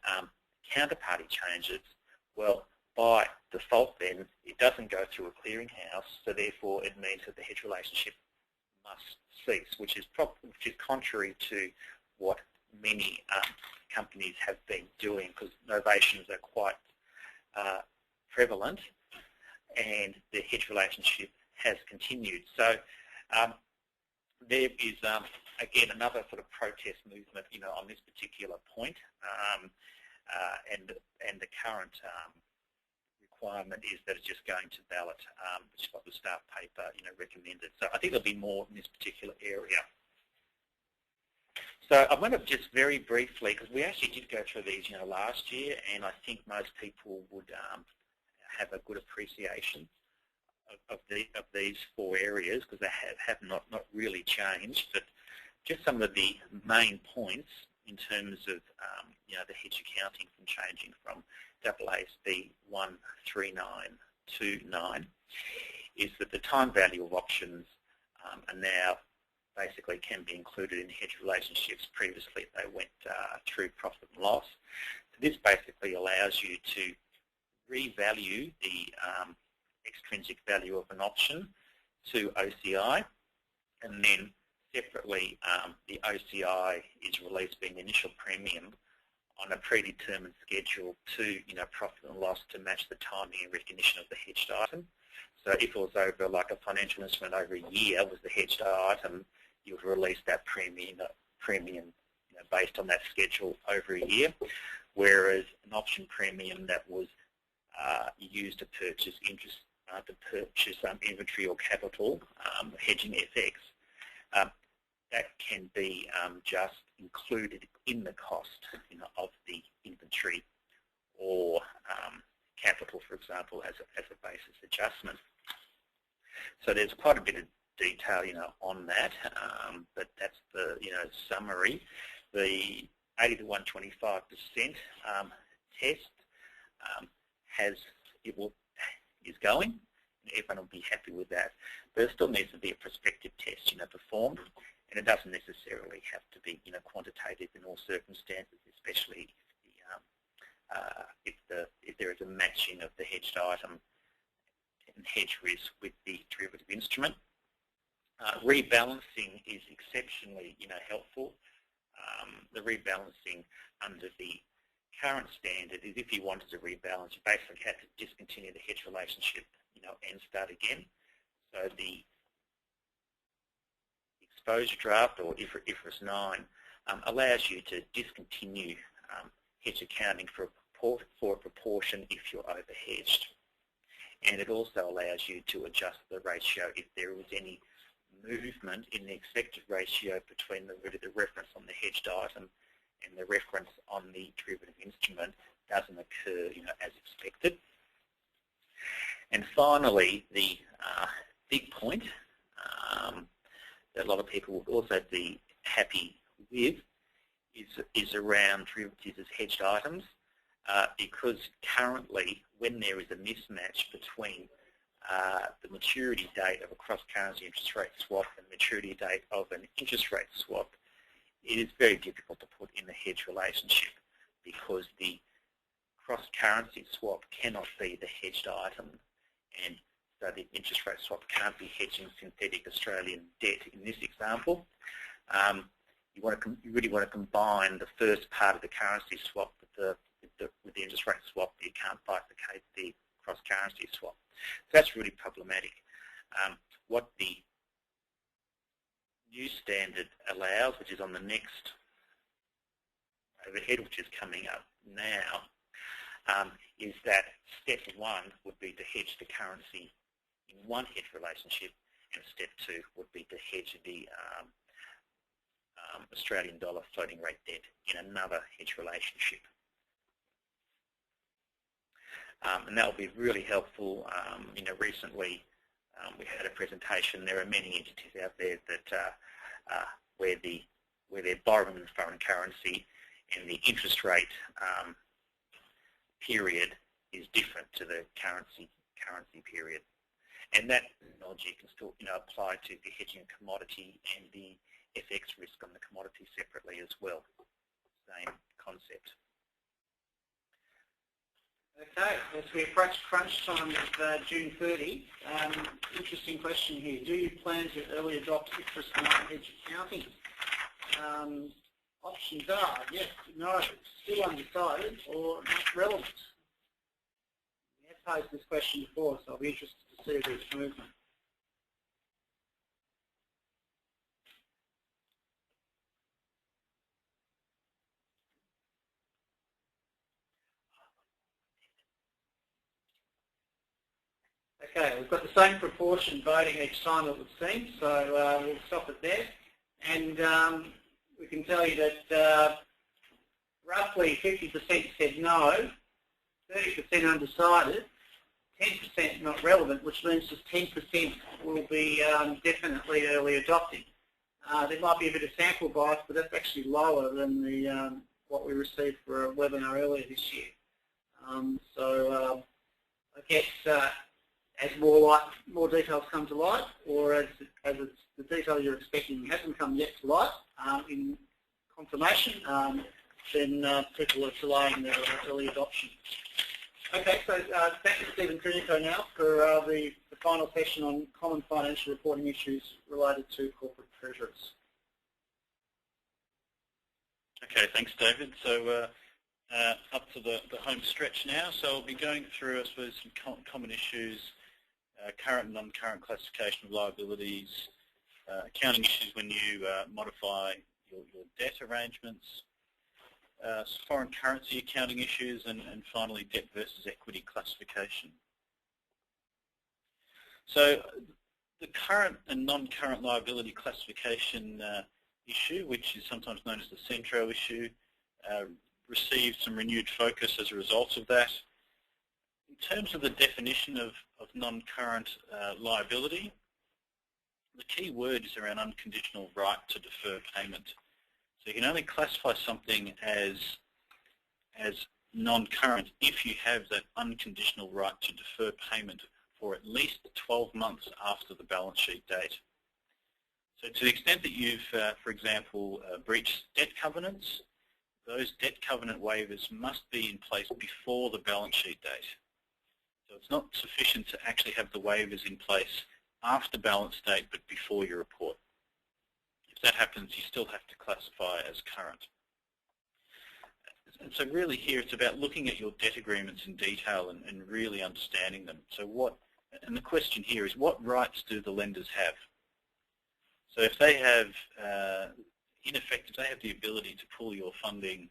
counterparty changes, well, by default then, it doesn't go through a clearinghouse, so therefore it means that the hedge relationship must cease, which is contrary to what many companies have been doing, because novations are quite prevalent and the hedge relationship has continued. So there is, again, another sort of protest movement, on this particular point, and the current requirement is that it's just going to ballot, which is what the staff paper, recommended. So I think there'll be more in this particular area. So I'm going to just very briefly, because we actually did go through these, last year, and I think most people would have a good appreciation of these four areas, because they have not really changed, but just some of the main points in terms of the hedge accounting from changing from AASB 13929 is that the time value of options are now basically can be included in hedge relationships. Previously they went through profit and loss. So this basically allows you to revalue the extrinsic value of an option to OCI, and then separately the OCI is released being the initial premium on a predetermined schedule to profit and loss to match the timing and recognition of the hedged item. So if it was over like a financial instrument over a year was the hedged item, you would release that premium based on that schedule over a year, whereas an option premium that was used to purchase inventory or capital, hedging FX, that can be just included in the cost of the inventory or capital, for example, as a basis adjustment. So there's quite a bit of detail, on that, but that's the, summary. The 80 to 125% test is going. Everyone will be happy with that. But there still needs to be a prospective test, performed, and it doesn't necessarily have to be, quantitative in all circumstances, especially if there is a matching of the hedged item and hedge risk with the derivative instrument. Rebalancing is exceptionally, helpful. The rebalancing under the current standard is if you wanted to rebalance, you basically had to discontinue the hedge relationship, and start again. So the exposure draft, or IFRS 9, allows you to discontinue hedge accounting for a proportion if you're over-hedged. And it also allows you to adjust the ratio if there was any movement in the expected ratio between the reference on the hedged item and the reference on the derivative instrument doesn't occur, as expected. And finally, the big point that a lot of people would also be happy with is around derivatives as hedged items, because currently, when there is a mismatch between the maturity date of a cross-currency interest rate swap and the maturity date of an interest rate swap, it is very difficult to put in the hedge relationship because the cross-currency swap cannot be the hedged item, and so the interest rate swap can't be hedging synthetic Australian debt in this example. You really want to combine the first part of the currency swap with the interest rate swap, but you can't bifurcate the cross-currency swap. So that's really problematic. What the new standard allows, which is on the next overhead, which is coming up now, is that step one would be to hedge the currency in one hedge relationship, and step two would be to hedge the Australian dollar floating rate debt in another hedge relationship. And that will be really helpful. Recently we had a presentation. There are many entities out there that where they're borrowing in foreign currency, and the interest rate period is different to the currency period. And that technology can still apply to the hedging commodity and the FX risk on the commodity separately as well. Same concept. Okay, as we approach crunch time of June 30, interesting question here. Do you plan to early adopt IFRS 9 hedge accounting? Options are yes, no, still undecided, or not relevant. We have posed this question before, so I'll be interested to see if there's movement. Okay, we've got the same proportion voting each time, it would seem, so we'll stop it there. And we can tell you that roughly 50% said no, 30% undecided, 10% not relevant, which means just 10% will be definitely early adopting. There might be a bit of sample bias, but that's actually lower than the what we received for a webinar earlier this year. I guess as more details come to light, or as the detail you're expecting hasn't come yet to light in confirmation, then people are delaying their early adoption. Okay, so thank you, Stephen Trunico, now for the final session on common financial reporting issues related to corporate treasurers. Okay, thanks, David. So up to the home stretch now. So I'll be going through, I suppose, some common issues current and non-current classification of liabilities, accounting issues when you modify your debt arrangements, foreign currency accounting issues, and finally debt versus equity classification. So the current and non-current liability classification issue, which is sometimes known as the Centro issue, received some renewed focus as a result of that. In terms of the definition of non-current liability, the key word is around unconditional right to defer payment. So you can only classify something as non-current if you have that unconditional right to defer payment for at least 12 months after the balance sheet date. So to the extent that you've, for example, breached debt covenants, those debt covenant waivers must be in place before the balance sheet date. So it's not sufficient to actually have the waivers in place after balance date but before your report. If that happens, you still have to classify as current. And so really here it's about looking at your debt agreements in detail and really understanding them. So and the question here is, what rights do the lenders have? So if they have, in effect, if they have the ability to pull your funding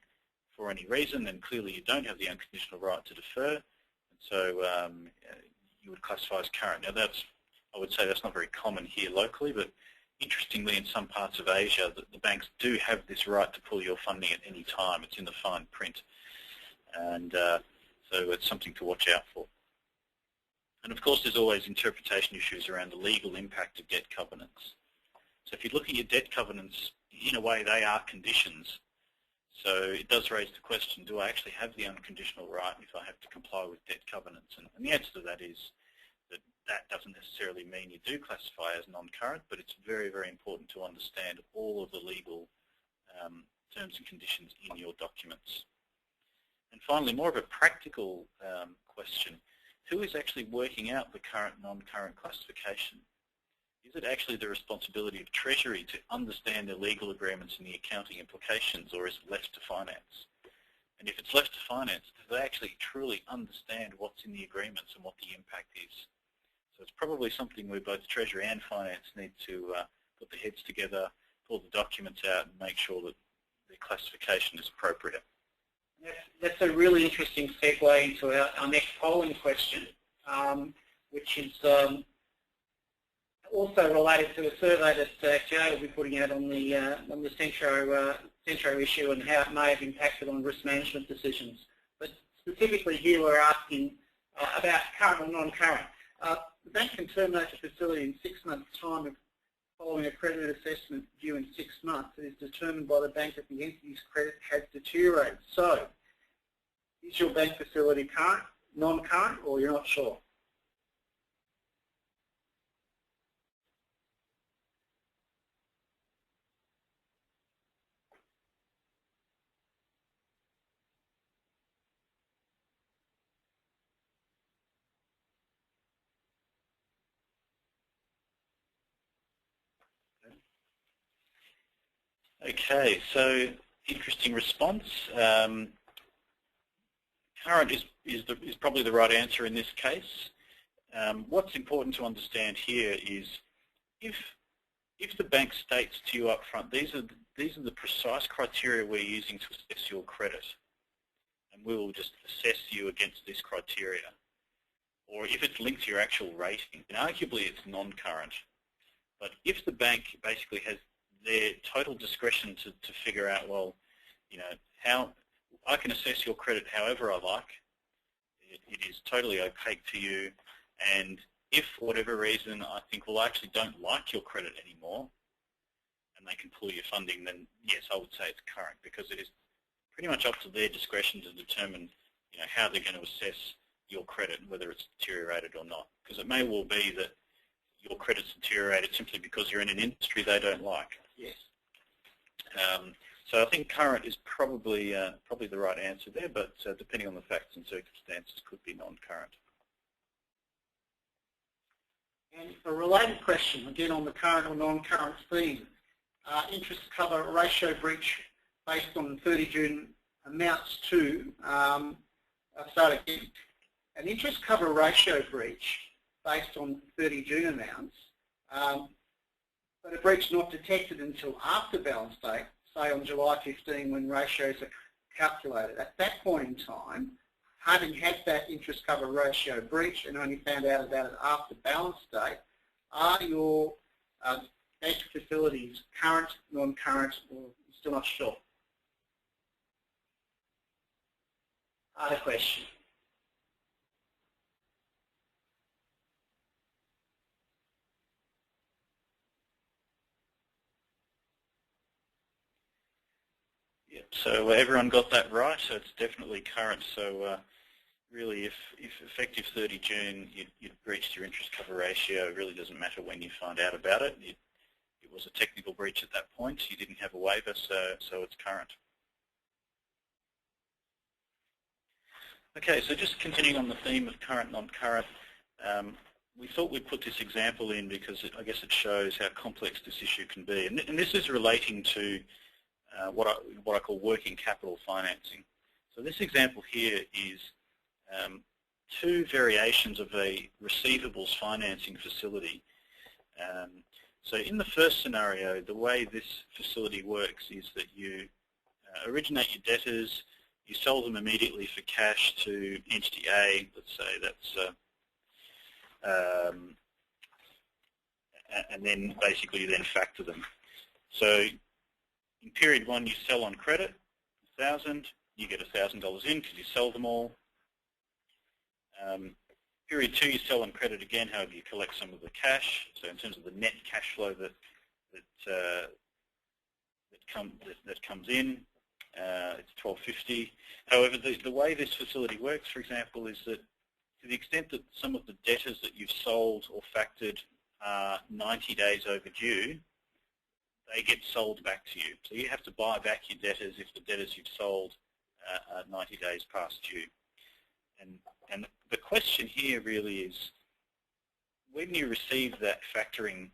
for any reason, then clearly you don't have the unconditional right to defer. And so you would classify as current. Now I would say that's not very common here locally, but interestingly in some parts of Asia, the banks do have this right to pull your funding at any time. It's in the fine print. And so it's something to watch out for. And of course there's always interpretation issues around the legal impact of debt covenants. So if you look at your debt covenants, in a way they are conditions. So it does raise the question, do I actually have the unconditional right if I have to comply with debt covenants? And the answer to that is that doesn't necessarily mean you do classify as non-current, but it's very, very important to understand all of the legal terms and conditions in your documents. And finally, more of a practical question, who is actually working out the current non-current classification? Is it actually the responsibility of Treasury to understand the legal agreements and the accounting implications, or is it left to finance? And if it's left to finance, do they actually truly understand what's in the agreements and what the impact is? So it's probably something where both Treasury and Finance need to put their heads together, pull the documents out and make sure that the classification is appropriate. That's a really interesting segue into our next polling question, which is also related to a survey that Joe will be putting out on the Centro issue and how it may have impacted on risk management decisions. But specifically here we're asking about current or non-current. The bank can terminate the facility in 6 months' time following a credit assessment due in 6 months. It is determined by the bank that the entity's credit has deteriorated. So, is your bank facility current, non-current, or you're not sure? Okay, so interesting response. Current is probably the right answer in this case. What's important to understand here is if the bank states to you up front, these are the precise criteria we're using to assess your credit, and we will just assess you against this criteria. Or if it's linked to your actual rating, then arguably it's non-current. But if the bank basically has their total discretion to figure out, well, you know, how I can assess your credit however I like, it is totally opaque to you, and if for whatever reason I think, well, I actually don't like your credit anymore, and they can pull your funding, then yes, I would say it's current, because it is pretty much up to their discretion to determine, you know, how they're going to assess your credit, whether it's deteriorated or not. Because it may well be that your credit's deteriorated simply because you're in an industry they don't like. Yes. So I think current is probably the right answer there, but depending on the facts and circumstances, could be non-current. And a related question, again on the current or non-current theme, interest cover ratio breach based on 30 June amounts to, I'll start again, an interest cover ratio breach based on 30 June amounts, but a breach not detected until after balance date, say on July 15 when ratios are calculated. At that point in time, having had that interest cover ratio breach and only found out about it after balance date, are your bank facilities current, non-current, or still not sure? Other question. Yep. So everyone got that right. So it's definitely current. So really, if effective 30 June you'd breached your interest cover ratio, it really doesn't matter when you find out about it. It was a technical breach at that point. You didn't have a waiver, so it's current. Okay, so just continuing on the theme of current, non-current, we thought we'd put this example in because I guess it shows how complex this issue can be. And this is relating to what I call working capital financing. So this example here is two variations of a receivables financing facility. So in the first scenario, the way this facility works is that you originate your debtors, you sell them immediately for cash to entity A, let's say that's, and then basically you then factor them. So in period one, you sell on credit, 1,000, you get $1,000 in because you sell them all. Period two, you sell on credit again, however you collect some of the cash. So in terms of the net cash flow that comes in, it's $1,250. However, the way this facility works, for example, is that to the extent that some of the debtors that you've sold or factored are 90 days overdue, they get sold back to you. So you have to buy back your debtors if the debtors you've sold are 90 days past due. And the question here really is, when you receive that factoring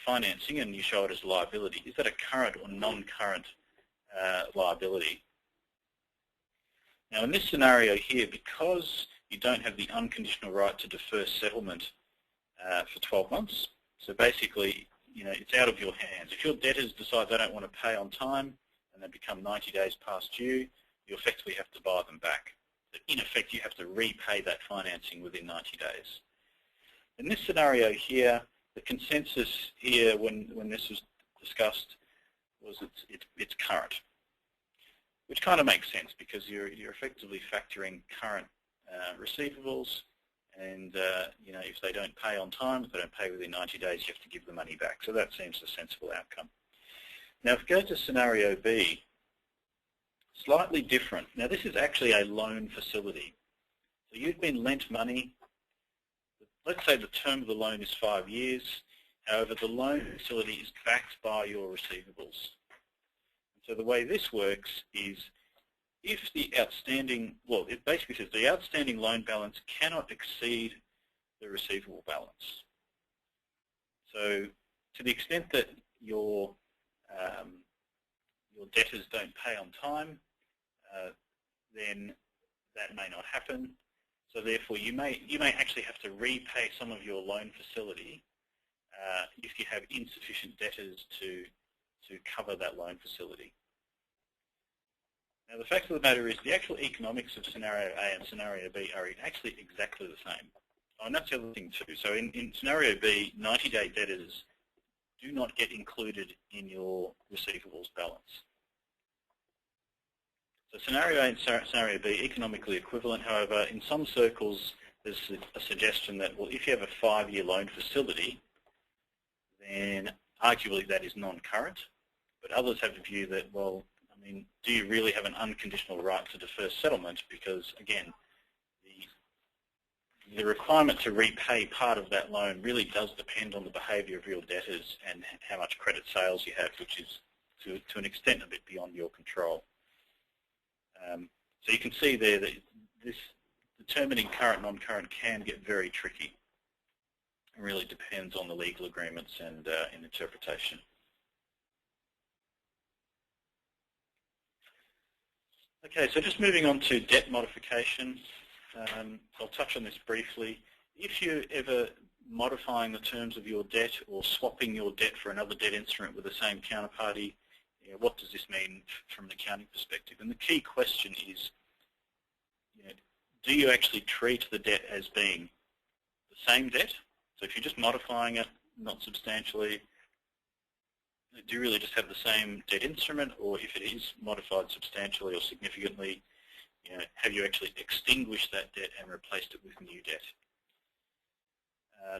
financing and you show it as liability, is that a current or non-current liability? Now in this scenario here, because you don't have the unconditional right to defer settlement for 12 months, so basically, it's out of your hands. If your debtors decide they don't want to pay on time and they become 90 days past due, you effectively have to buy them back. In effect, you have to repay that financing within 90 days. In this scenario here, the consensus here when this was discussed was it's current, which kind of makes sense because you're effectively factoring current receivables, and if they don't pay on time, if they don't pay within 90 days, you have to give the money back. So that seems a sensible outcome. Now, if we go to scenario B, slightly different. Now, this is actually a loan facility. So you've been lent money. Let's say the term of the loan is 5 years. However, the loan facility is backed by your receivables. So the way this works is if the outstanding, well, it basically says the outstanding loan balance cannot exceed the receivable balance. So to the extent that your debtors don't pay on time, then that may not happen. So therefore, you may actually have to repay some of your loan facility if you have insufficient debtors to cover that loan facility. Now, the fact of the matter is the actual economics of scenario A and scenario B are actually exactly the same. And that's the other thing too. So in scenario B, 90-day debtors do not get included in your receivables balance. So scenario A and scenario B, economically equivalent. However, in some circles, there's a suggestion that, well, if you have a 5-year loan facility, then arguably that is non-current. But others have the view that, well, I mean, do you really have an unconditional right to defer settlement? Because, again, the requirement to repay part of that loan really does depend on the behaviour of your debtors and how much credit sales you have, which is, to an extent, a bit beyond your control. So you can see there that this determining current, non-current can get very tricky. It really depends on the legal agreements and interpretation. Okay, so just moving on to debt modification. I'll touch on this briefly. If you ever modifying the terms of your debt or swapping your debt for another debt instrument with the same counterparty, what does this mean from an accounting perspective? And the key question is, do you actually treat the debt as being the same debt? So if you're just modifying it, not substantially, do you really just have the same debt instrument, or if it is modified substantially or significantly, have you actually extinguished that debt and replaced it with new debt?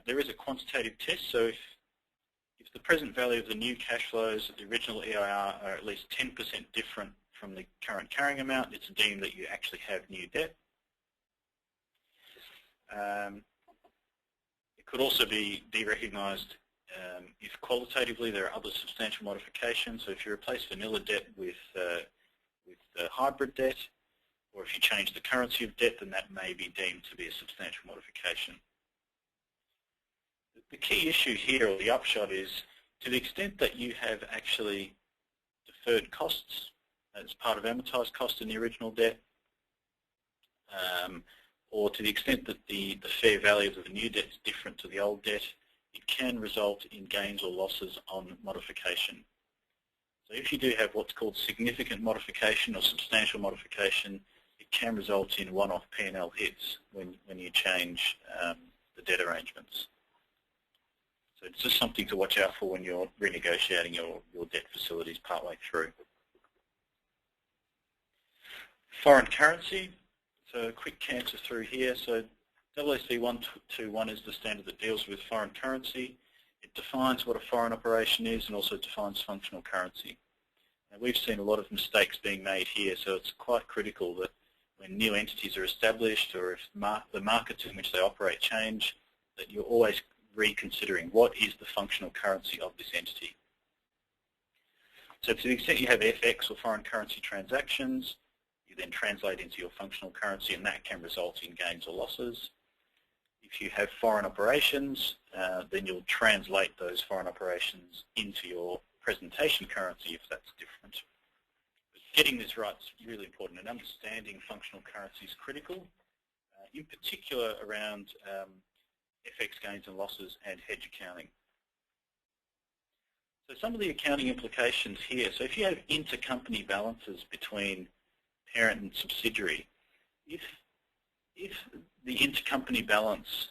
There is a quantitative test, so if the present value of the new cash flows at the original EIR are at least 10% different from the current carrying amount, it's deemed that you actually have new debt. It could also be derecognised if qualitatively there are other substantial modifications. So if you replace vanilla debt with hybrid debt, or if you change the currency of debt, then that may be deemed to be a substantial modification. The key issue here, or the upshot, is to the extent that you have actually deferred costs as part of amortised cost in the original debt, or to the extent that the fair value of the new debt is different to the old debt, it can result in gains or losses on modification. So if you do have what's called significant modification or substantial modification, it can result in one-off P&L hits when you change the debt arrangements. So it's just something to watch out for when you're renegotiating your debt facilities partway through. Foreign currency. So a quick canter through here. So AASB 121 is the standard that deals with foreign currency. It defines what a foreign operation is and also defines functional currency. Now, we've seen a lot of mistakes being made here, so it's quite critical that when new entities are established, or if the markets in which they operate change, that you're always reconsidering what is the functional currency of this entity. So to the extent you have FX or foreign currency transactions, you then translate into your functional currency, and that can result in gains or losses. If you have foreign operations, then you'll translate those foreign operations into your presentation currency if that's different. But getting this right is really important, and understanding functional currency is critical, in particular around FX gains and losses and hedge accounting. So some of the accounting implications here. So if you have intercompany balances between parent and subsidiary, if the intercompany balance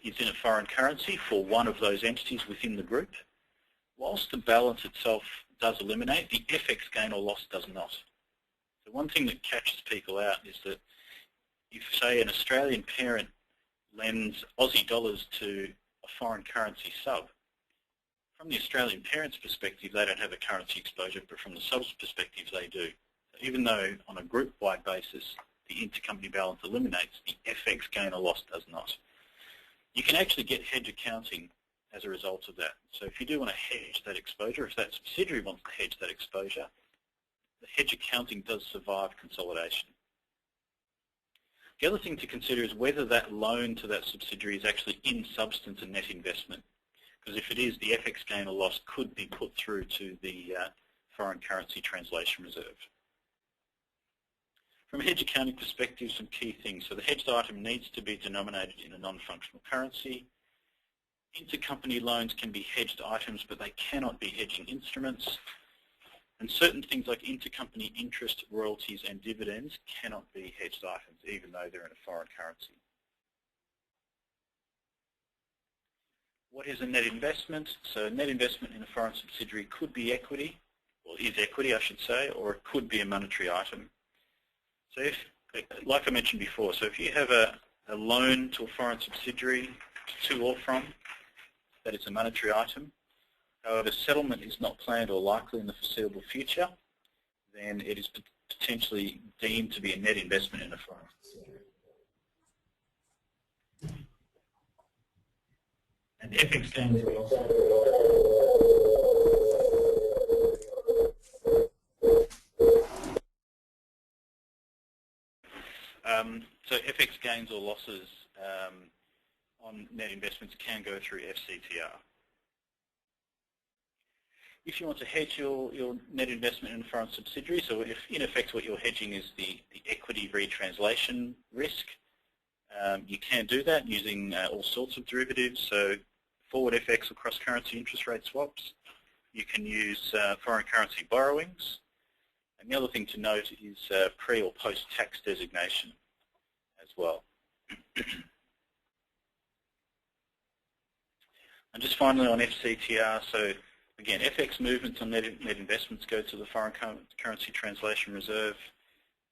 is in a foreign currency for one of those entities within the group, whilst the balance itself does eliminate, the FX gain or loss does not. So one thing that catches people out is that if, say, an Australian parent lends Aussie dollars to a foreign currency sub, from the Australian parent's perspective, they don't have a currency exposure, but from the sub's perspective, they do. So even though on a group-wide basis, the intercompany balance eliminates, the FX gain or loss does not. You can actually get hedge accounting as a result of that. So if you do want to hedge that exposure, if that subsidiary wants to hedge that exposure, the hedge accounting does survive consolidation. The other thing to consider is whether that loan to that subsidiary is actually in substance a net investment. Because if it is, the FX gain or loss could be put through to the foreign currency translation reserve. From a hedge accounting perspective, some key things. So the hedged item needs to be denominated in a non-functional currency. Intercompany loans can be hedged items, but they cannot be hedging instruments. And certain things like intercompany interest, royalties and dividends cannot be hedged items, even though they're in a foreign currency. What is a net investment? So a net investment in a foreign subsidiary could be equity, or is equity I should say, or it could be a monetary item. So if, like I mentioned before, so if you have a loan to a foreign subsidiary to or from, that is a monetary item. However, settlement is not planned or likely in the foreseeable future, then it is potentially deemed to be a net investment in a foreign subsidiary. And FX gains are also so FX gains or losses on net investments can go through FCTR. If you want to hedge your net investment in a foreign subsidiary, so if in effect what you're hedging is the equity retranslation risk, You can do that using all sorts of derivatives, so forward FX or cross-currency interest rate swaps. You can use foreign currency borrowings. And the other thing to note is pre- or post-tax designation as well. And just finally on FCTR, so again, FX movements on net investments go to the foreign currency translation reserve.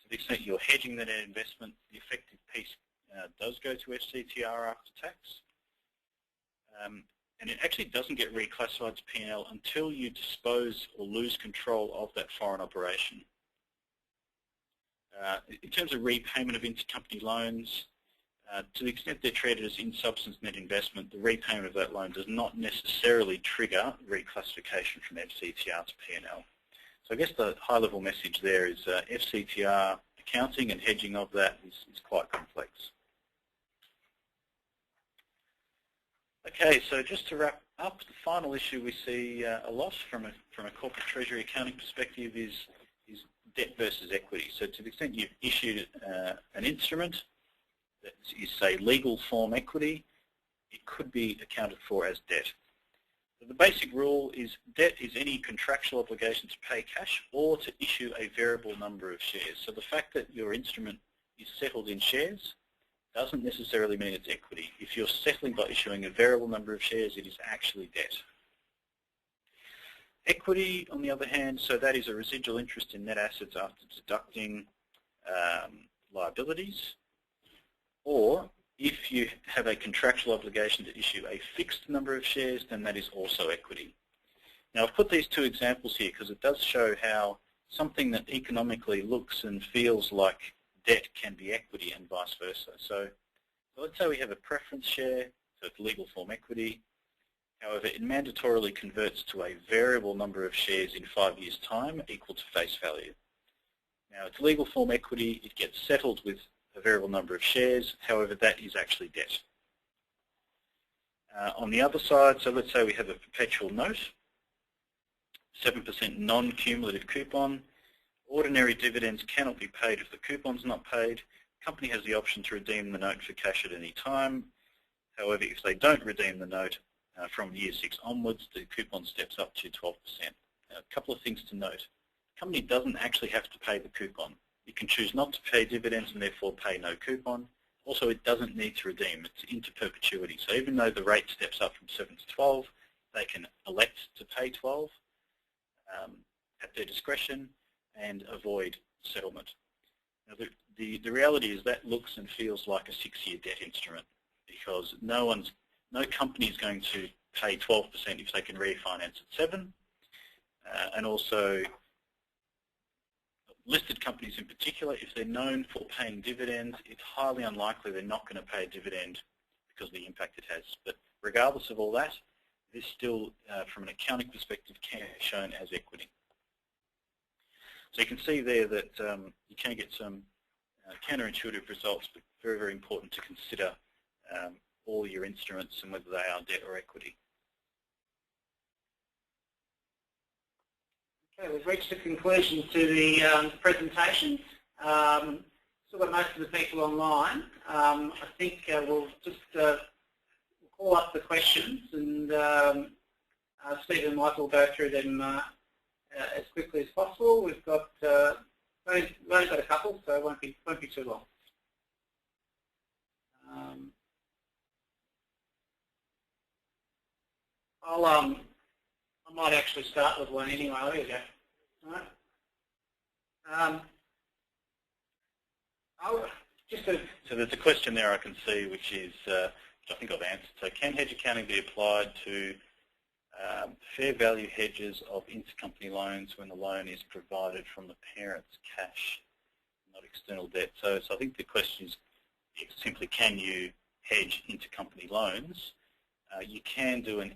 To the extent you're hedging the net investment, the effective piece does go to FCTR after tax. And it actually doesn't get reclassified to P&L until you dispose or lose control of that foreign operation. In terms of repayment of intercompany loans, to the extent they're treated as in-substance net investment, the repayment of that loan does not necessarily trigger reclassification from FCTR to P&L. So I guess the high-level message there is FCTR accounting and hedging of that is quite complex. Okay, so just to wrap up, the final issue we see a lot from a corporate treasury accounting perspective is debt versus equity. So to the extent you've issued an instrument that is, say, legal form equity, it could be accounted for as debt. So the basic rule is debt is any contractual obligation to pay cash or to issue a variable number of shares. So the fact that your instrument is settled in shares doesn't necessarily mean it's equity. If you're settling by issuing a variable number of shares, it is actually debt. Equity, on the other hand, so that is a residual interest in net assets after deducting liabilities. Or if you have a contractual obligation to issue a fixed number of shares, then that is also equity. Now I've put these two examples here because it does show how something that economically looks and feels like debt can be equity and vice versa. So let's say we have a preference share, so it's legal form equity. However, it mandatorily converts to a variable number of shares in 5 years' time equal to face value. Now it's legal form equity, it gets settled with a variable number of shares, however that is actually debt. On the other side, so let's say we have a perpetual note, 7% non-cumulative coupon. Ordinary dividends cannot be paid if the coupon's not paid. The company has the option to redeem the note for cash at any time. However, if they don't redeem the note from year 6 onwards, the coupon steps up to 12%. Now, a couple of things to note. The company doesn't actually have to pay the coupon. It can choose not to pay dividends and therefore pay no coupon. Also, it doesn't need to redeem. It's into perpetuity. So even though the rate steps up from 7 to 12, they can elect to pay 12 at their discretion and avoid settlement. Now, the reality is that looks and feels like a 6-year debt instrument because no company is going to pay 12% if they can refinance at 7, and also listed companies in particular, if they're known for paying dividends, it's highly unlikely they're not going to pay a dividend because of the impact it has. But regardless of all that, this still, from an accounting perspective, can be shown as equity. So you can see there that you can get some counterintuitive results, but very, very important to consider all your instruments and whether they are debt or equity. Okay, we've reached the conclusion to the presentation. Still got most of the people online. I think we'll just call up the questions and Steve and Michael will go through them as quickly as possible. We've got we've only got a couple, so it won't be too long. I might actually start with one anyway. There you go. All right. So there's a question there I can see, which is, which I think I've answered. So can hedge accounting be applied to fair value hedges of intercompany loans when the loan is provided from the parent's cash, not external debt? So I think the question is simply, can you hedge intercompany loans? You can do a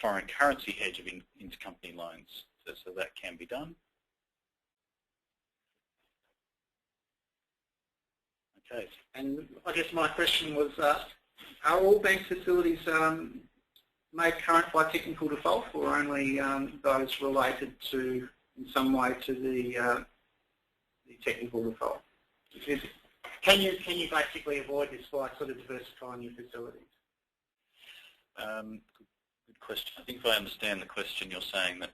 foreign currency hedge of intercompany loans, so that can be done. Okay. And I guess my question was, are all bank facilities made current by technical default, or only those related to, in some way, to the technical default? can you basically avoid this by sort of diversifying your facilities? Good question. I think if I understand the question, you're saying that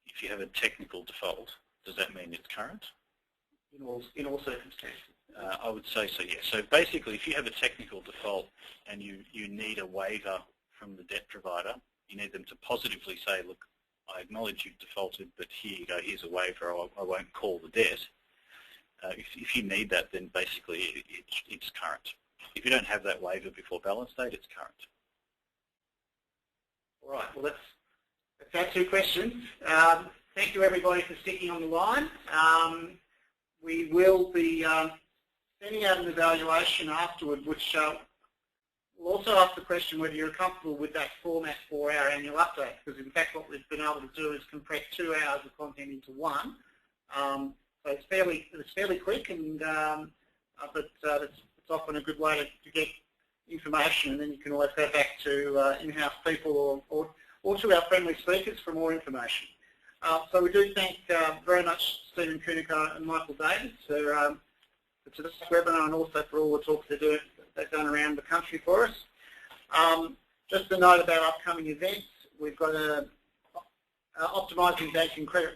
if you have a technical default, does that mean it's current? In all circumstances. I would say so, yes. So basically, if you have a technical default and you need a waiver from the debt provider, you need them to positively say, look, I acknowledge you've defaulted, but here you go, here's a waiver, I won't call the debt. If you need that, then basically it's current. If you don't have that waiver before balance date, it's current. All right, well, that's our two questions. Thank you, everybody, for sticking on the line. We will be sending out an evaluation afterward, which we'll also ask the question whether you're comfortable with that format for our annual update, because in fact what we've been able to do is compress 2 hours of content into one. So it's fairly quick, and but it's often a good way to get information, and then you can always go back to in-house people or to our friendly speakers for more information. So we do thank very much Stephen Kuhnekar and Michael Davis for today's webinar, and also for all the talks they've done around the country for us. Just a note about upcoming events. We've got a Optimising Banking Credit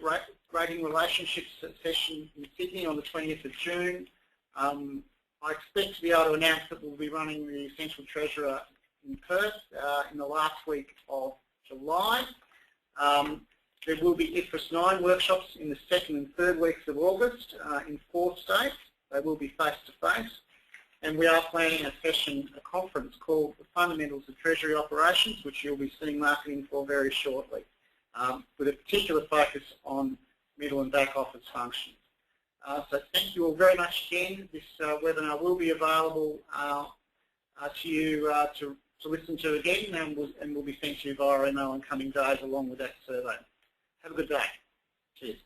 Rating Relationships session in Sydney on the 20th of June. I expect to be able to announce that we'll be running the Essential Treasurer in Perth in the last week of July. There will be IFRS 9 workshops in the 2nd and 3rd weeks of August in 4 states. They will be face-to-face. And we are planning a conference called The Fundamentals of Treasury Operations, which you'll be seeing marketing for very shortly, with a particular focus on middle and back office functions. So thank you all very much again. This webinar will be available to you to listen to again, and will be sent to you via email in coming days along with that survey. Have a good day. Cheers.